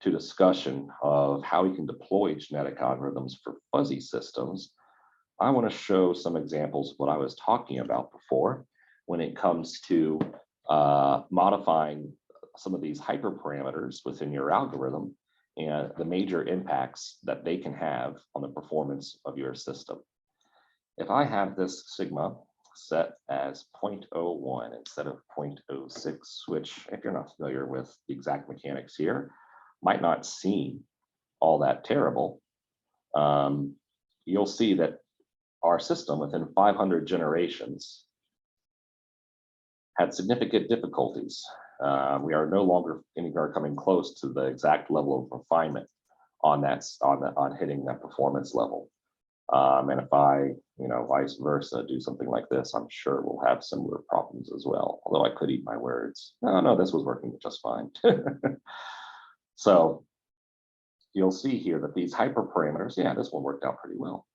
to discussion of how we can deploy genetic algorithms for fuzzy systems, I want to show some examples of what I was talking about before when it comes to modifying some of these hyperparameters within your algorithm and the major impacts that they can have on the performance of your system. If I have this sigma set as 0.01 instead of 0.06, which if you're not familiar with the exact mechanics here, might not seem all that terrible, you'll see that our system within 500 generations had significant difficulties. We are no longer anywhere coming close to the exact level of refinement on hitting that performance level. And if I, vice versa, do something like this, I'm sure we'll have similar problems as well. Although I could eat my words. No, this was working just fine. So you'll see here that these hyperparameters, yeah, this one worked out pretty well.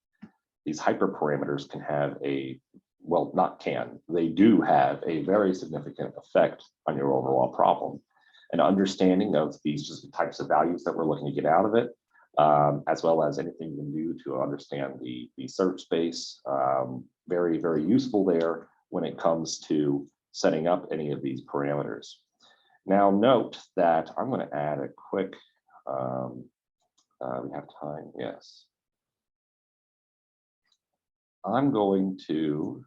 These hyperparameters can have they do have a very significant effect on your overall problem. An understanding of these just types of values that we're looking to get out of it, as well as anything you can do to understand the search space, very, very useful there when it comes to setting up any of these parameters. Now note that I'm going to add a quick, we have time, yes. I'm going to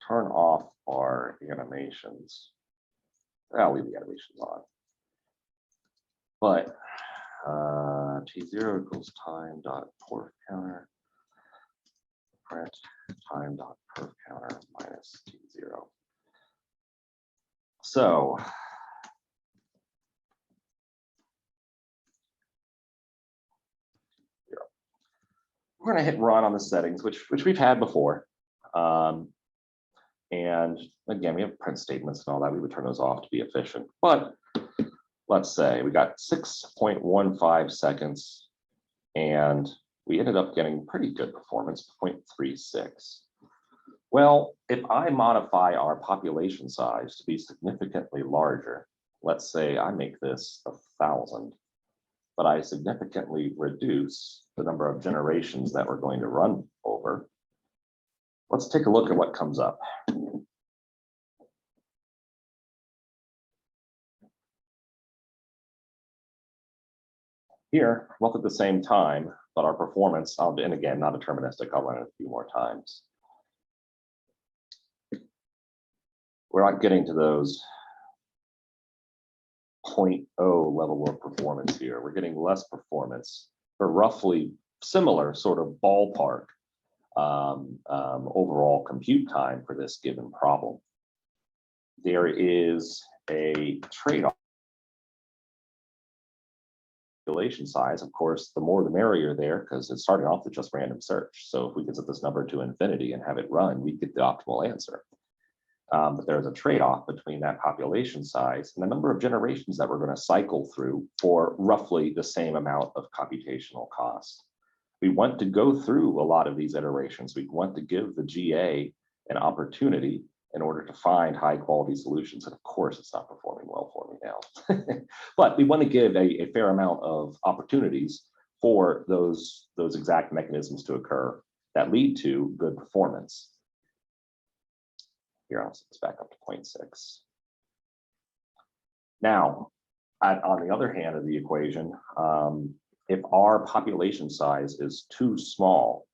turn off our animations. I'll leave the animations on. But T0 equals time dot perf counter, print time dot perf counter minus T0. So we're going to hit run on the settings, which we've had before. And again, we have print statements and all that. We would turn those off to be efficient. But let's say we got 6.15 seconds, and we ended up getting pretty good performance, 0.36. Well, if I modify our population size to be significantly larger, let's say I make this 1,000, but I significantly reduce the number of generations that we're going to run over, let's take a look at what comes up. Here, both at the same time, but our performance, and again, not deterministic, I'll run it a few more times. We're not getting to those 0.0 level of performance here. We're getting less performance for roughly similar sort of ballpark overall compute time for this given problem. There is a trade-off. Population size, of course, the more the merrier there, because it's starting off with just random search. So if we could set this number to infinity and have it run, we get the optimal answer. But there's a trade-off between that population size and the number of generations that we're going to cycle through for roughly the same amount of computational cost. We want to go through a lot of these iterations. We want to give the GA an opportunity in order to find high quality solutions. And of course, it's not performing well for me now. But we want to give a fair amount of opportunities for those exact mechanisms to occur that lead to good performance. Here, I'll set this back up to 0.6. Now, on the other hand of the equation, if our population size is too small,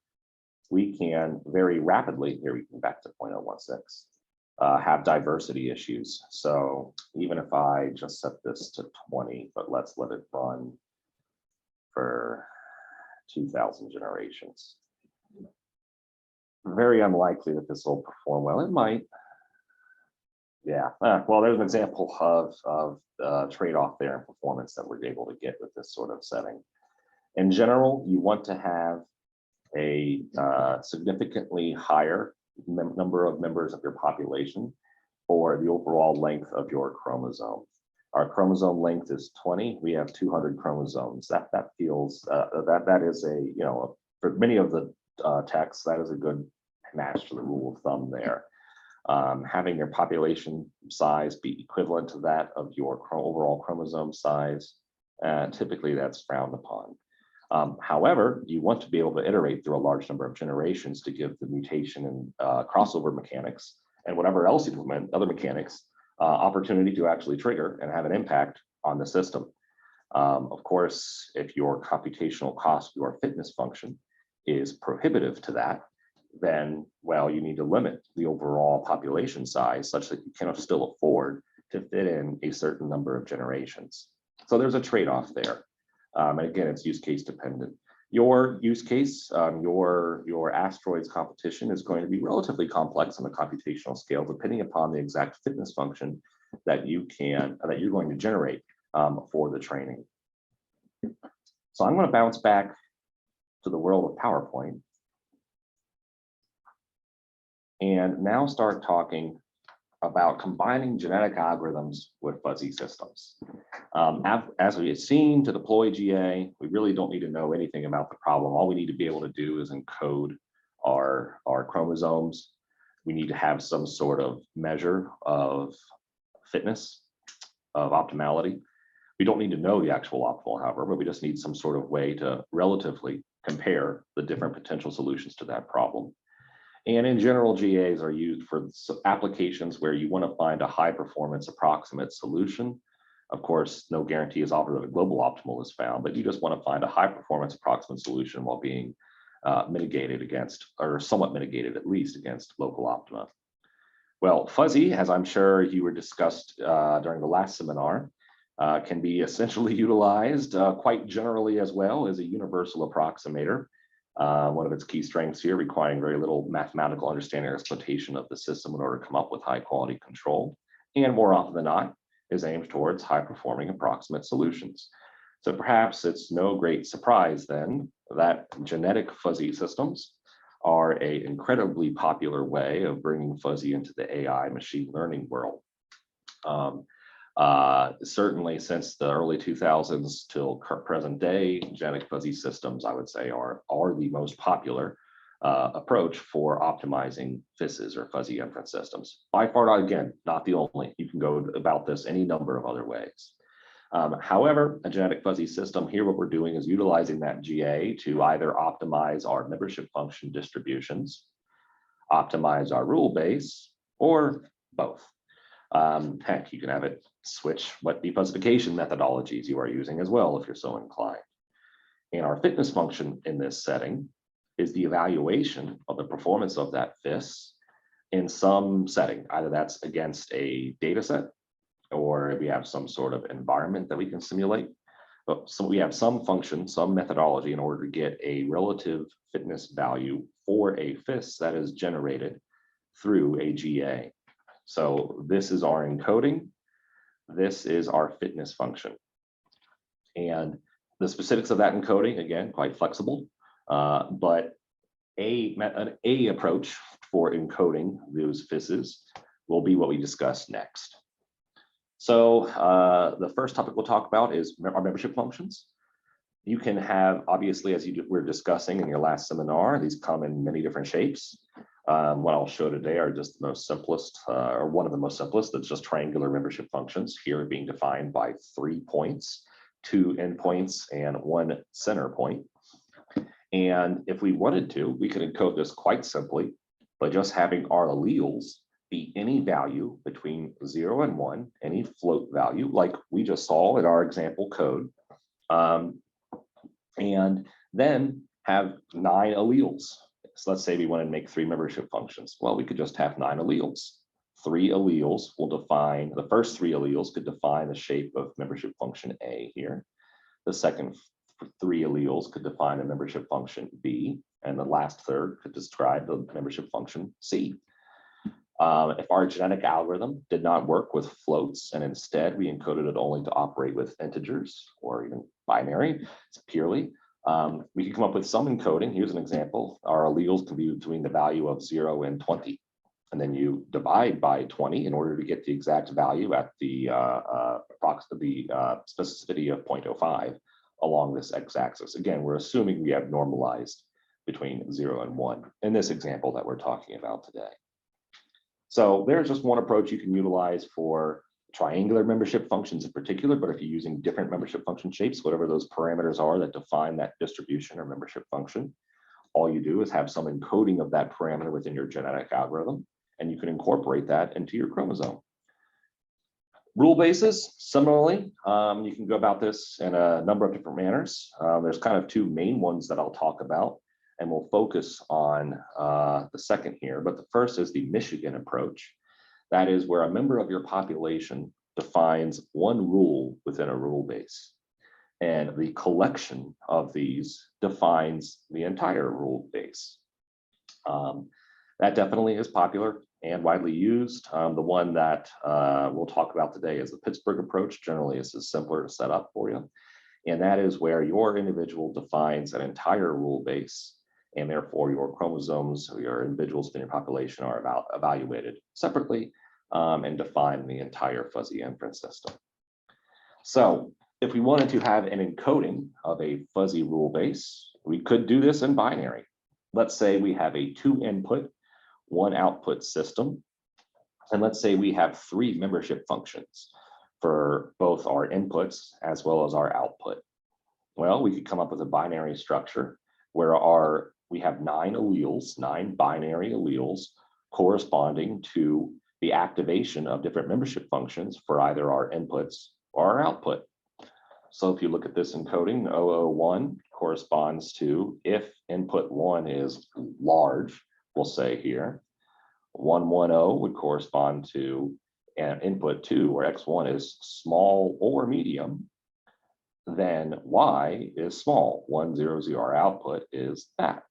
we can very rapidly, here we can back to 0.016, have diversity issues. So even if I just set this to 20, but let's let it run for 2,000 generations. Very unlikely that this will perform well. It might. Yeah, well, there's an example of trade-off there in performance that we're able to get with this sort of setting. In general, you want to have a significantly higher number of members of your population for the overall length of your chromosome. Our chromosome length is 20. We have 200 chromosomes. That feels that is a, you know, for many of the texts, that is a good match to the rule of thumb there. Having your population size be equivalent to that of your overall chromosome size, typically that's frowned upon. However, you want to be able to iterate through a large number of generations to give the mutation and crossover mechanics and whatever else you implement, other mechanics, opportunity to actually trigger and have an impact on the system. Of course, if your computational cost, your fitness function is prohibitive to that, then, well, you need to limit the overall population size such that you can still afford to fit in a certain number of generations. So there's a trade-off there. And again, it's use case dependent. Your use case, your asteroids competition is going to be relatively complex on the computational scale, depending upon the exact fitness function that you're going to generate for the training. So I'm going to bounce back to the world of PowerPoint and now start talking about combining genetic algorithms with fuzzy systems. As we have seen, to deploy GA, we really don't need to know anything about the problem. All we need to be able to do is encode our chromosomes. We need to have some sort of measure of fitness, of optimality. We don't need to know the actual optimal, however, but we just need some sort of way to relatively compare the different potential solutions to that problem. And in general, GAs are used for applications where you want to find a high performance approximate solution. Of course, no guarantee is offered that a global optimal is found, but you just want to find a high performance approximate solution while being mitigated against, or somewhat mitigated at least, against local optima. Well, fuzzy, as I'm sure you were discussed during the last seminar, can be essentially utilized quite generally as well as a universal approximator. One of its key strengths here, requiring very little mathematical understanding or exploitation of the system in order to come up with high quality control, and more often than not, is aimed towards high performing approximate solutions. So perhaps it's no great surprise then that genetic fuzzy systems are an incredibly popular way of bringing fuzzy into the AI machine learning world. Certainly since the early 2000s till present day, genetic fuzzy systems, I would say, are the most popular approach for optimizing FISs or fuzzy inference systems. By far, not, again, not the only. You can go about this any number of other ways. However, a genetic fuzzy system here, what we're doing is utilizing that GA to either optimize our membership function distributions, optimize our rule base, or both. Heck, you can have it switch what defuzzification methodologies you are using as well if you're so inclined. And our fitness function in this setting is the evaluation of the performance of that FIS in some setting. Either that's against a data set, or we have some sort of environment that we can simulate. So we have some function, some methodology in order to get a relative fitness value for a FIS that is generated through a GA. So this is our encoding. This is our fitness function. And the specifics of that encoding, again, quite flexible, but an approach for encoding those FISs will be what we discuss next. So the first topic we'll talk about is our membership functions. You can have, obviously, as were discussing in your last seminar, these come in many different shapes. What I'll show today are just the most simplest, or one of the most simplest, that's just triangular membership functions, here being defined by 3 points, 2 endpoints, and 1 center point. And if we wanted to, we could encode this quite simply by just having our alleles be any value between 0 and 1, any float value, like we just saw in our example code, and then have 9 alleles. So let's say we want to make 3 membership functions. Well, we could just have 9 alleles. 3 alleles will define, the first 3 alleles could define the shape of membership function A here. The second 3 alleles could define a membership function B, and the last third could describe the membership function C. If our genetic algorithm did not work with floats, and instead we encoded it only to operate with integers or even binary, it's purely, we could come up with some encoding. Here's an example. Our alleles can be between the value of 0 and 20. And then you divide by 20 in order to get the exact value at the specificity of 0.05 along this x-axis. Again, we're assuming we have normalized between 0 and 1 in this example that we're talking about today. So there's just one approach you can utilize for triangular membership functions in particular, but if you're using different membership function shapes, whatever those parameters are that define that distribution or membership function, all you do is have some encoding of that parameter within your genetic algorithm, and you can incorporate that into your chromosome. Rule bases, similarly, you can go about this in a number of different manners. There's kind of 2 main ones that I'll talk about, and we'll focus on the second here. But the first is the Michigan approach. That is where a member of your population defines 1 rule within a rule base. And the collection of these defines the entire rule base. That definitely is popular and widely used. The one that we'll talk about today is the Pittsburgh approach. Generally, this is simpler to set up for you. And that is where your individual defines an entire rule base, and therefore your chromosomes or your individuals in your population are evaluated separately and define the entire fuzzy inference system. So if we wanted to have an encoding of a fuzzy rule base, we could do this in binary. Let's say we have a 2 input, 1 output system. And let's say we have 3 membership functions for both our inputs as well as our output. Well, we could come up with a binary structure where we have 9 alleles, 9 binary alleles corresponding to the activation of different membership functions for either our inputs or our output. So if you look at this encoding, 001 corresponds to if input 1 is large, we'll say here. 110 would correspond to an input 2, where x1 is small or medium. Then y is small. 100, our output is that.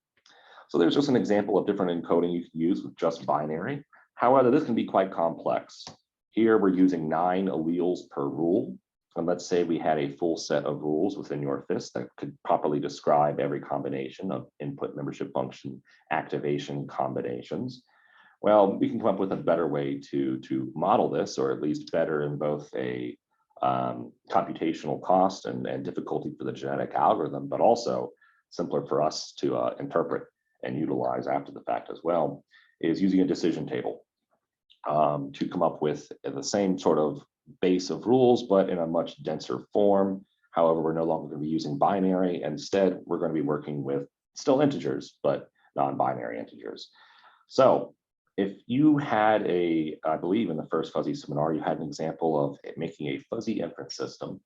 So there's just an example of different encoding you can use with just binary. However, this can be quite complex. Here we're using 9 alleles per rule. And let's say we had a full set of rules within your FIS that could properly describe every combination of input membership function activation combinations. Well, we can come up with a better way to model this, or at least better in both a computational cost and difficulty for the genetic algorithm, but also simpler for us to interpret and utilize after the fact as well, is using a decision table to come up with the same sort of base of rules, but in a much denser form. However, we're no longer going to be using binary. Instead, we're going to be working with still integers, but non-binary integers. So if you had I believe in the first fuzzy seminar, you had an example of making a fuzzy inference system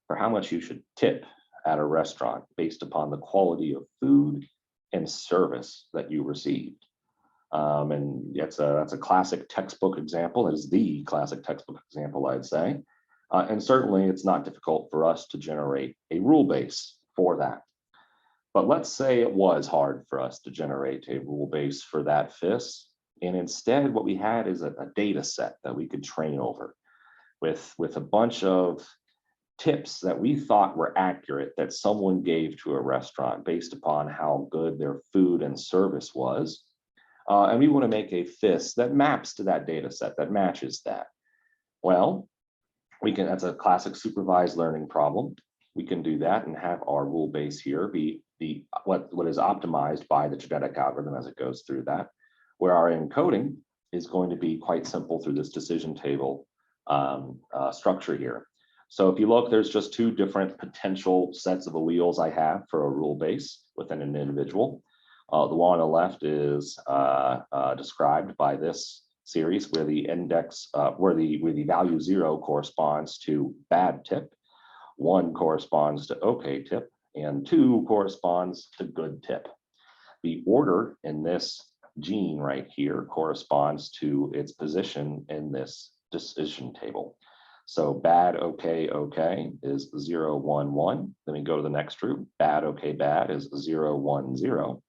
for how much you should tip at a restaurant based upon the quality of food and service that you received. And that's a classic textbook example. It is the classic textbook example, I'd say. And certainly it's not difficult for us to generate a rule base for that. But let's say it was hard for us to generate a rule base for that FIS. And instead, what we had is a data set that we could train over with a bunch of tips that we thought were accurate that someone gave to a restaurant based upon how good their food and service was. And we want to make a FIS that maps to that data set, that matches that. Well, that's a classic supervised learning problem. We can do that and have our rule base here be what is optimized by the genetic algorithm as it goes through that, where our encoding is going to be quite simple through this decision table structure here. So if you look, there's just two different potential sets of alleles I have for a rule base within an individual. The one on the left is described by this series where the index, where the value 0 corresponds to bad tip, 1 corresponds to okay tip, and 2 corresponds to good tip. The order in this gene right here corresponds to its position in this decision table. So bad, okay, okay is 0, 1, 1. Then we go to the next group. Bad, okay, bad is 0, 1, 0.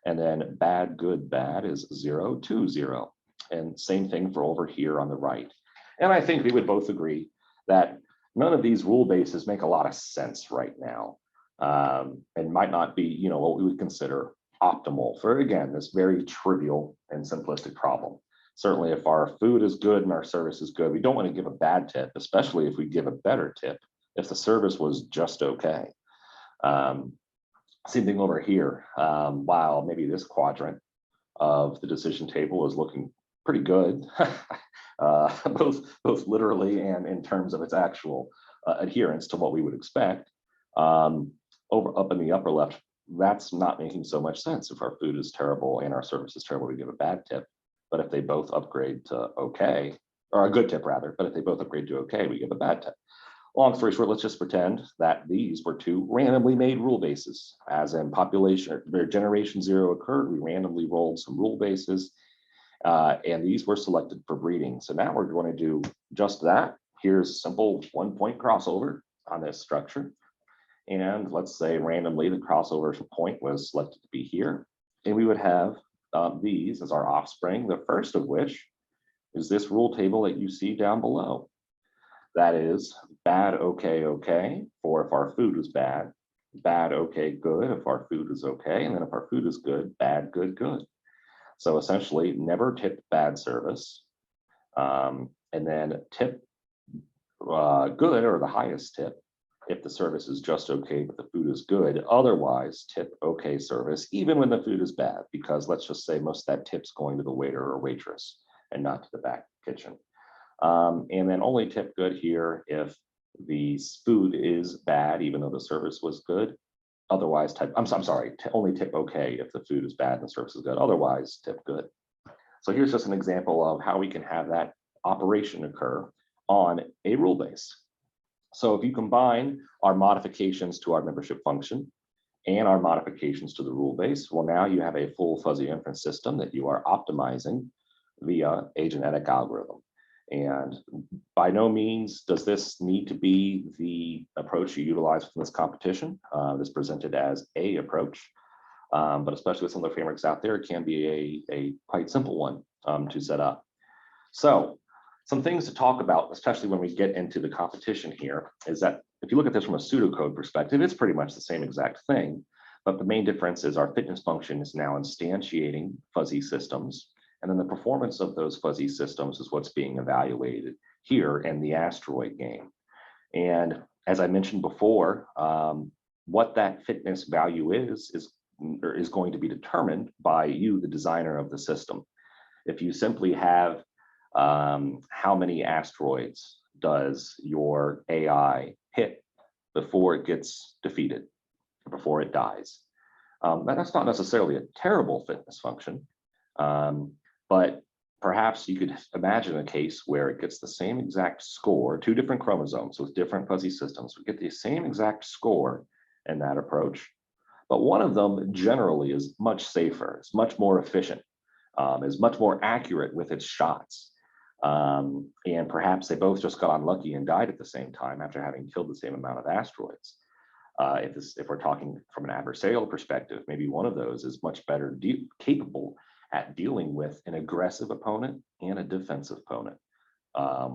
And then bad, good, bad is 0, 2, 0. And same thing for over here on the right. And I think we would both agree that none of these rule bases make a lot of sense right now, and might not be, what we would consider optimal for, again, this very trivial and simplistic problem. Certainly, if our food is good and our service is good, we don't want to give a bad tip, especially if we give a better tip, if the service was just okay. Same thing over here. While maybe this quadrant of the decision table is looking pretty good, both literally and in terms of its actual adherence to what we would expect. Up in the upper left, that's not making so much sense. If our food is terrible and our service is terrible, we give a bad tip. But if they both upgrade to okay, or a good tip rather, but if they both upgrade to okay, we give a bad tip. Long story short, let's just pretend that these were two randomly made rule bases. As in population, where generation 0 occurred, we randomly rolled some rule bases, and these were selected for breeding. So now we're going to do just that. Here's simple 1-point crossover on this structure. And let's say randomly the crossover point was selected to be here. And we would have these as our offspring, the first of which is this rule table that you see down below. That is bad, okay, okay, for if our food is bad, bad, okay, good, if our food is okay, and then if our food is good, bad, good, good. So essentially never tip bad service, and then tip good or the highest tip if the service is just okay, but the food is good. Otherwise, tip okay service, even when the food is bad, because let's just say most of that tip's going to the waiter or waitress and not to the back kitchen. And then only tip good here if the food is bad, even though the service was good. Otherwise, only tip okay if the food is bad and the service is good. Otherwise, tip good. So here's just an example of how we can have that operation occur on a rule base. So if you combine our modifications to our membership function and our modifications to the rule base, well, now you have a full fuzzy inference system that you are optimizing via a genetic algorithm. And by no means does this need to be the approach you utilize for this competition. This presented as a approach, but especially with some of the frameworks out there, it can be a quite simple one to set up. So some things to talk about, especially when we get into the competition here, is that if you look at this from a pseudocode perspective, it's pretty much the same exact thing. But the main difference is our fitness function is now instantiating fuzzy systems. And then the performance of those fuzzy systems is what's being evaluated here in the asteroid game. And as I mentioned before, what that fitness value is or is going to be determined by you, the designer of the system. If you simply have how many asteroids does your AI hit before it gets defeated, before it dies? That's not necessarily a terrible fitness function, but perhaps you could imagine a case where it gets the same exact score, two different chromosomes with different fuzzy systems would get the same exact score in that approach, but one of them generally is much safer, is much more efficient, is much more accurate with its shots. And perhaps they both just got unlucky and died at the same time after having killed the same amount of asteroids. If we're talking from an adversarial perspective, maybe one of those is much better capable at dealing with an aggressive opponent and a defensive opponent,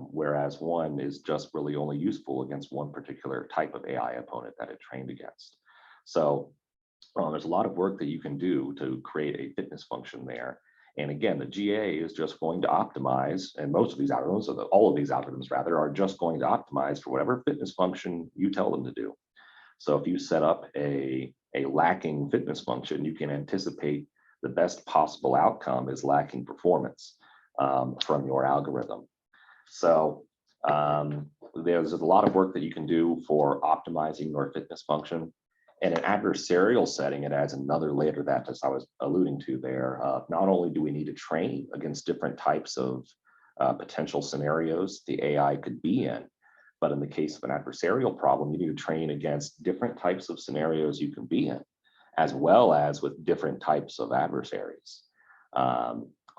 whereas one is just really only useful against one particular type of AI opponent that it trained against. So there's a lot of work that you can do to create a fitness function there. And again, the GA is just going to optimize, and most of these algorithms, or all of these algorithms rather, are just going to optimize for whatever fitness function you tell them to do. So if you set up a lacking fitness function, you can anticipate the best possible outcome is lacking performance from your algorithm. So there's a lot of work that you can do for optimizing your fitness function. In an adversarial setting, it adds another layer to that, as I was alluding to there. Not only do we need to train against different types of potential scenarios the AI could be in, but in the case of an adversarial problem, you need to train against different types of scenarios you can be in, as well as with different types of adversaries.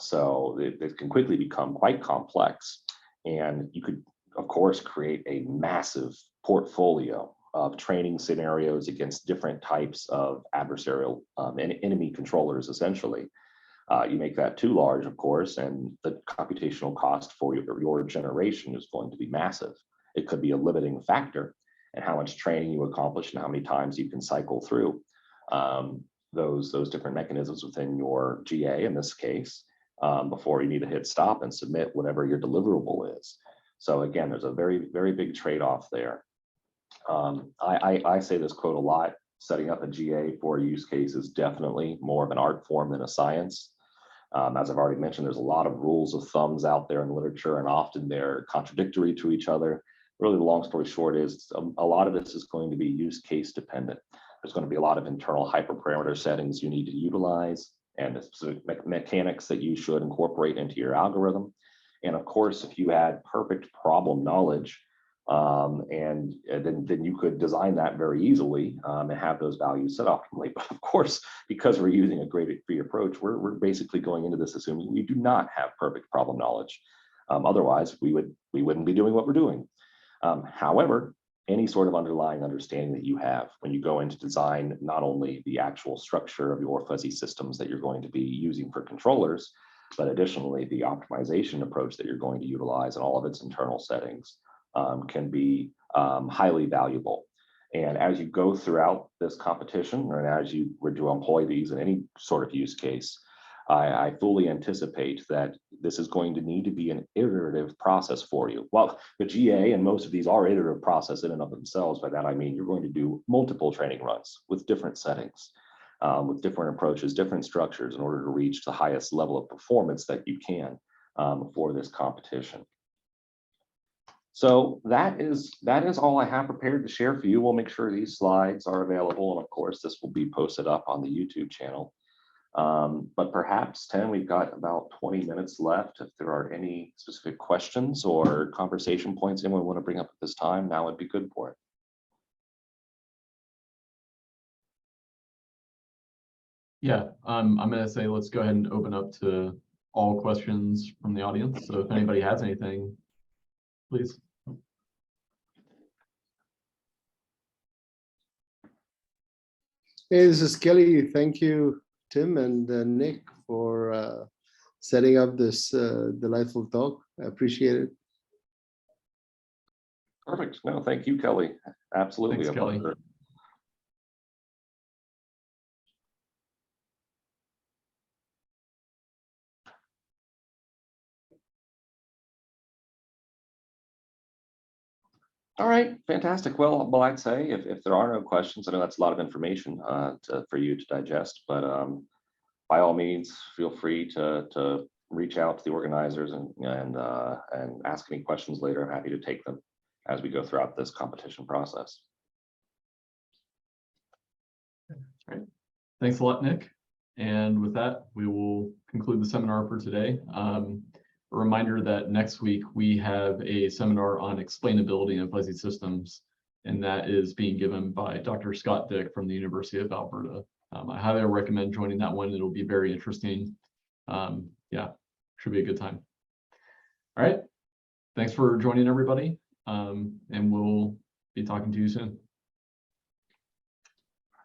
So it can quickly become quite complex. And you could, of course, create a massive portfolio of training scenarios against different types of adversarial enemy controllers, essentially. You make that too large, of course, and the computational cost for your generation is going to be massive. It could be a limiting factor in how much training you accomplish and how many times you can cycle through those different mechanisms within your GA, in this case, before you need to hit stop and submit whatever your deliverable is. So again, there's a very, very big trade-off there. I say this quote a lot: setting up a GA for a use case is definitely more of an art form than a science. As I've already mentioned, there's a lot of rules of thumbs out there in the literature, and often they're contradictory to each other. Really, the long story short is a lot of this is going to be use case dependent. There's going to be a lot of internal hyperparameter settings you need to utilize and the specific mechanics that you should incorporate into your algorithm. And of course, if you had perfect problem knowledge, then you could design that very easily and have those values set optimally. But of course, because we're using a graded free approach, we're basically going into this assuming we do not have perfect problem knowledge. Otherwise, we wouldn't be doing what we're doing. However, any sort of underlying understanding that you have when you go into design, not only the actual structure of your fuzzy systems that you're going to be using for controllers, but additionally the optimization approach that you're going to utilize and all of its internal settings can be highly valuable. And as you go throughout this competition, or as you were to employ these in any sort of use case, I fully anticipate that this is going to need to be an iterative process for you. Well, the GA and most of these are iterative process in and of themselves. By that, I mean you're going to do multiple training runs with different settings, with different approaches, different structures in order to reach the highest level of performance that you can for this competition. So that is all I have prepared to share for you. We'll make sure these slides are available. And of course, this will be posted up on the YouTube channel. But perhaps, Tim, we've got about 20 minutes left. If there are any specific questions or conversation points anyone want to bring up at this time, now would be good for it. Yeah, I'm going to say let's go ahead and open up to all questions from the audience. So if anybody has anything, please. Hey, this is Kelly. Thank you, Tim and Nick, for setting up this delightful talk. I appreciate it. Perfect. No, thank you, Kelly. Absolutely. Thanks, Kelly. All right, fantastic. Well, I'd say if there are no questions, I know that's a lot of information for you to digest, but by all means, feel free to reach out to the organizers and ask any questions later. I'm happy to take them as we go throughout this competition process. All right. Thanks a lot, Nick. And with that, we will conclude the seminar for today. A reminder that next week we have a seminar on explainability in fuzzy systems, and that is being given by Dr. Scott Dick from the University of Alberta. I highly recommend joining that one. It'll be very interesting. Yeah, should be a good time. All right. Thanks for joining, everybody. And we'll be talking to you soon.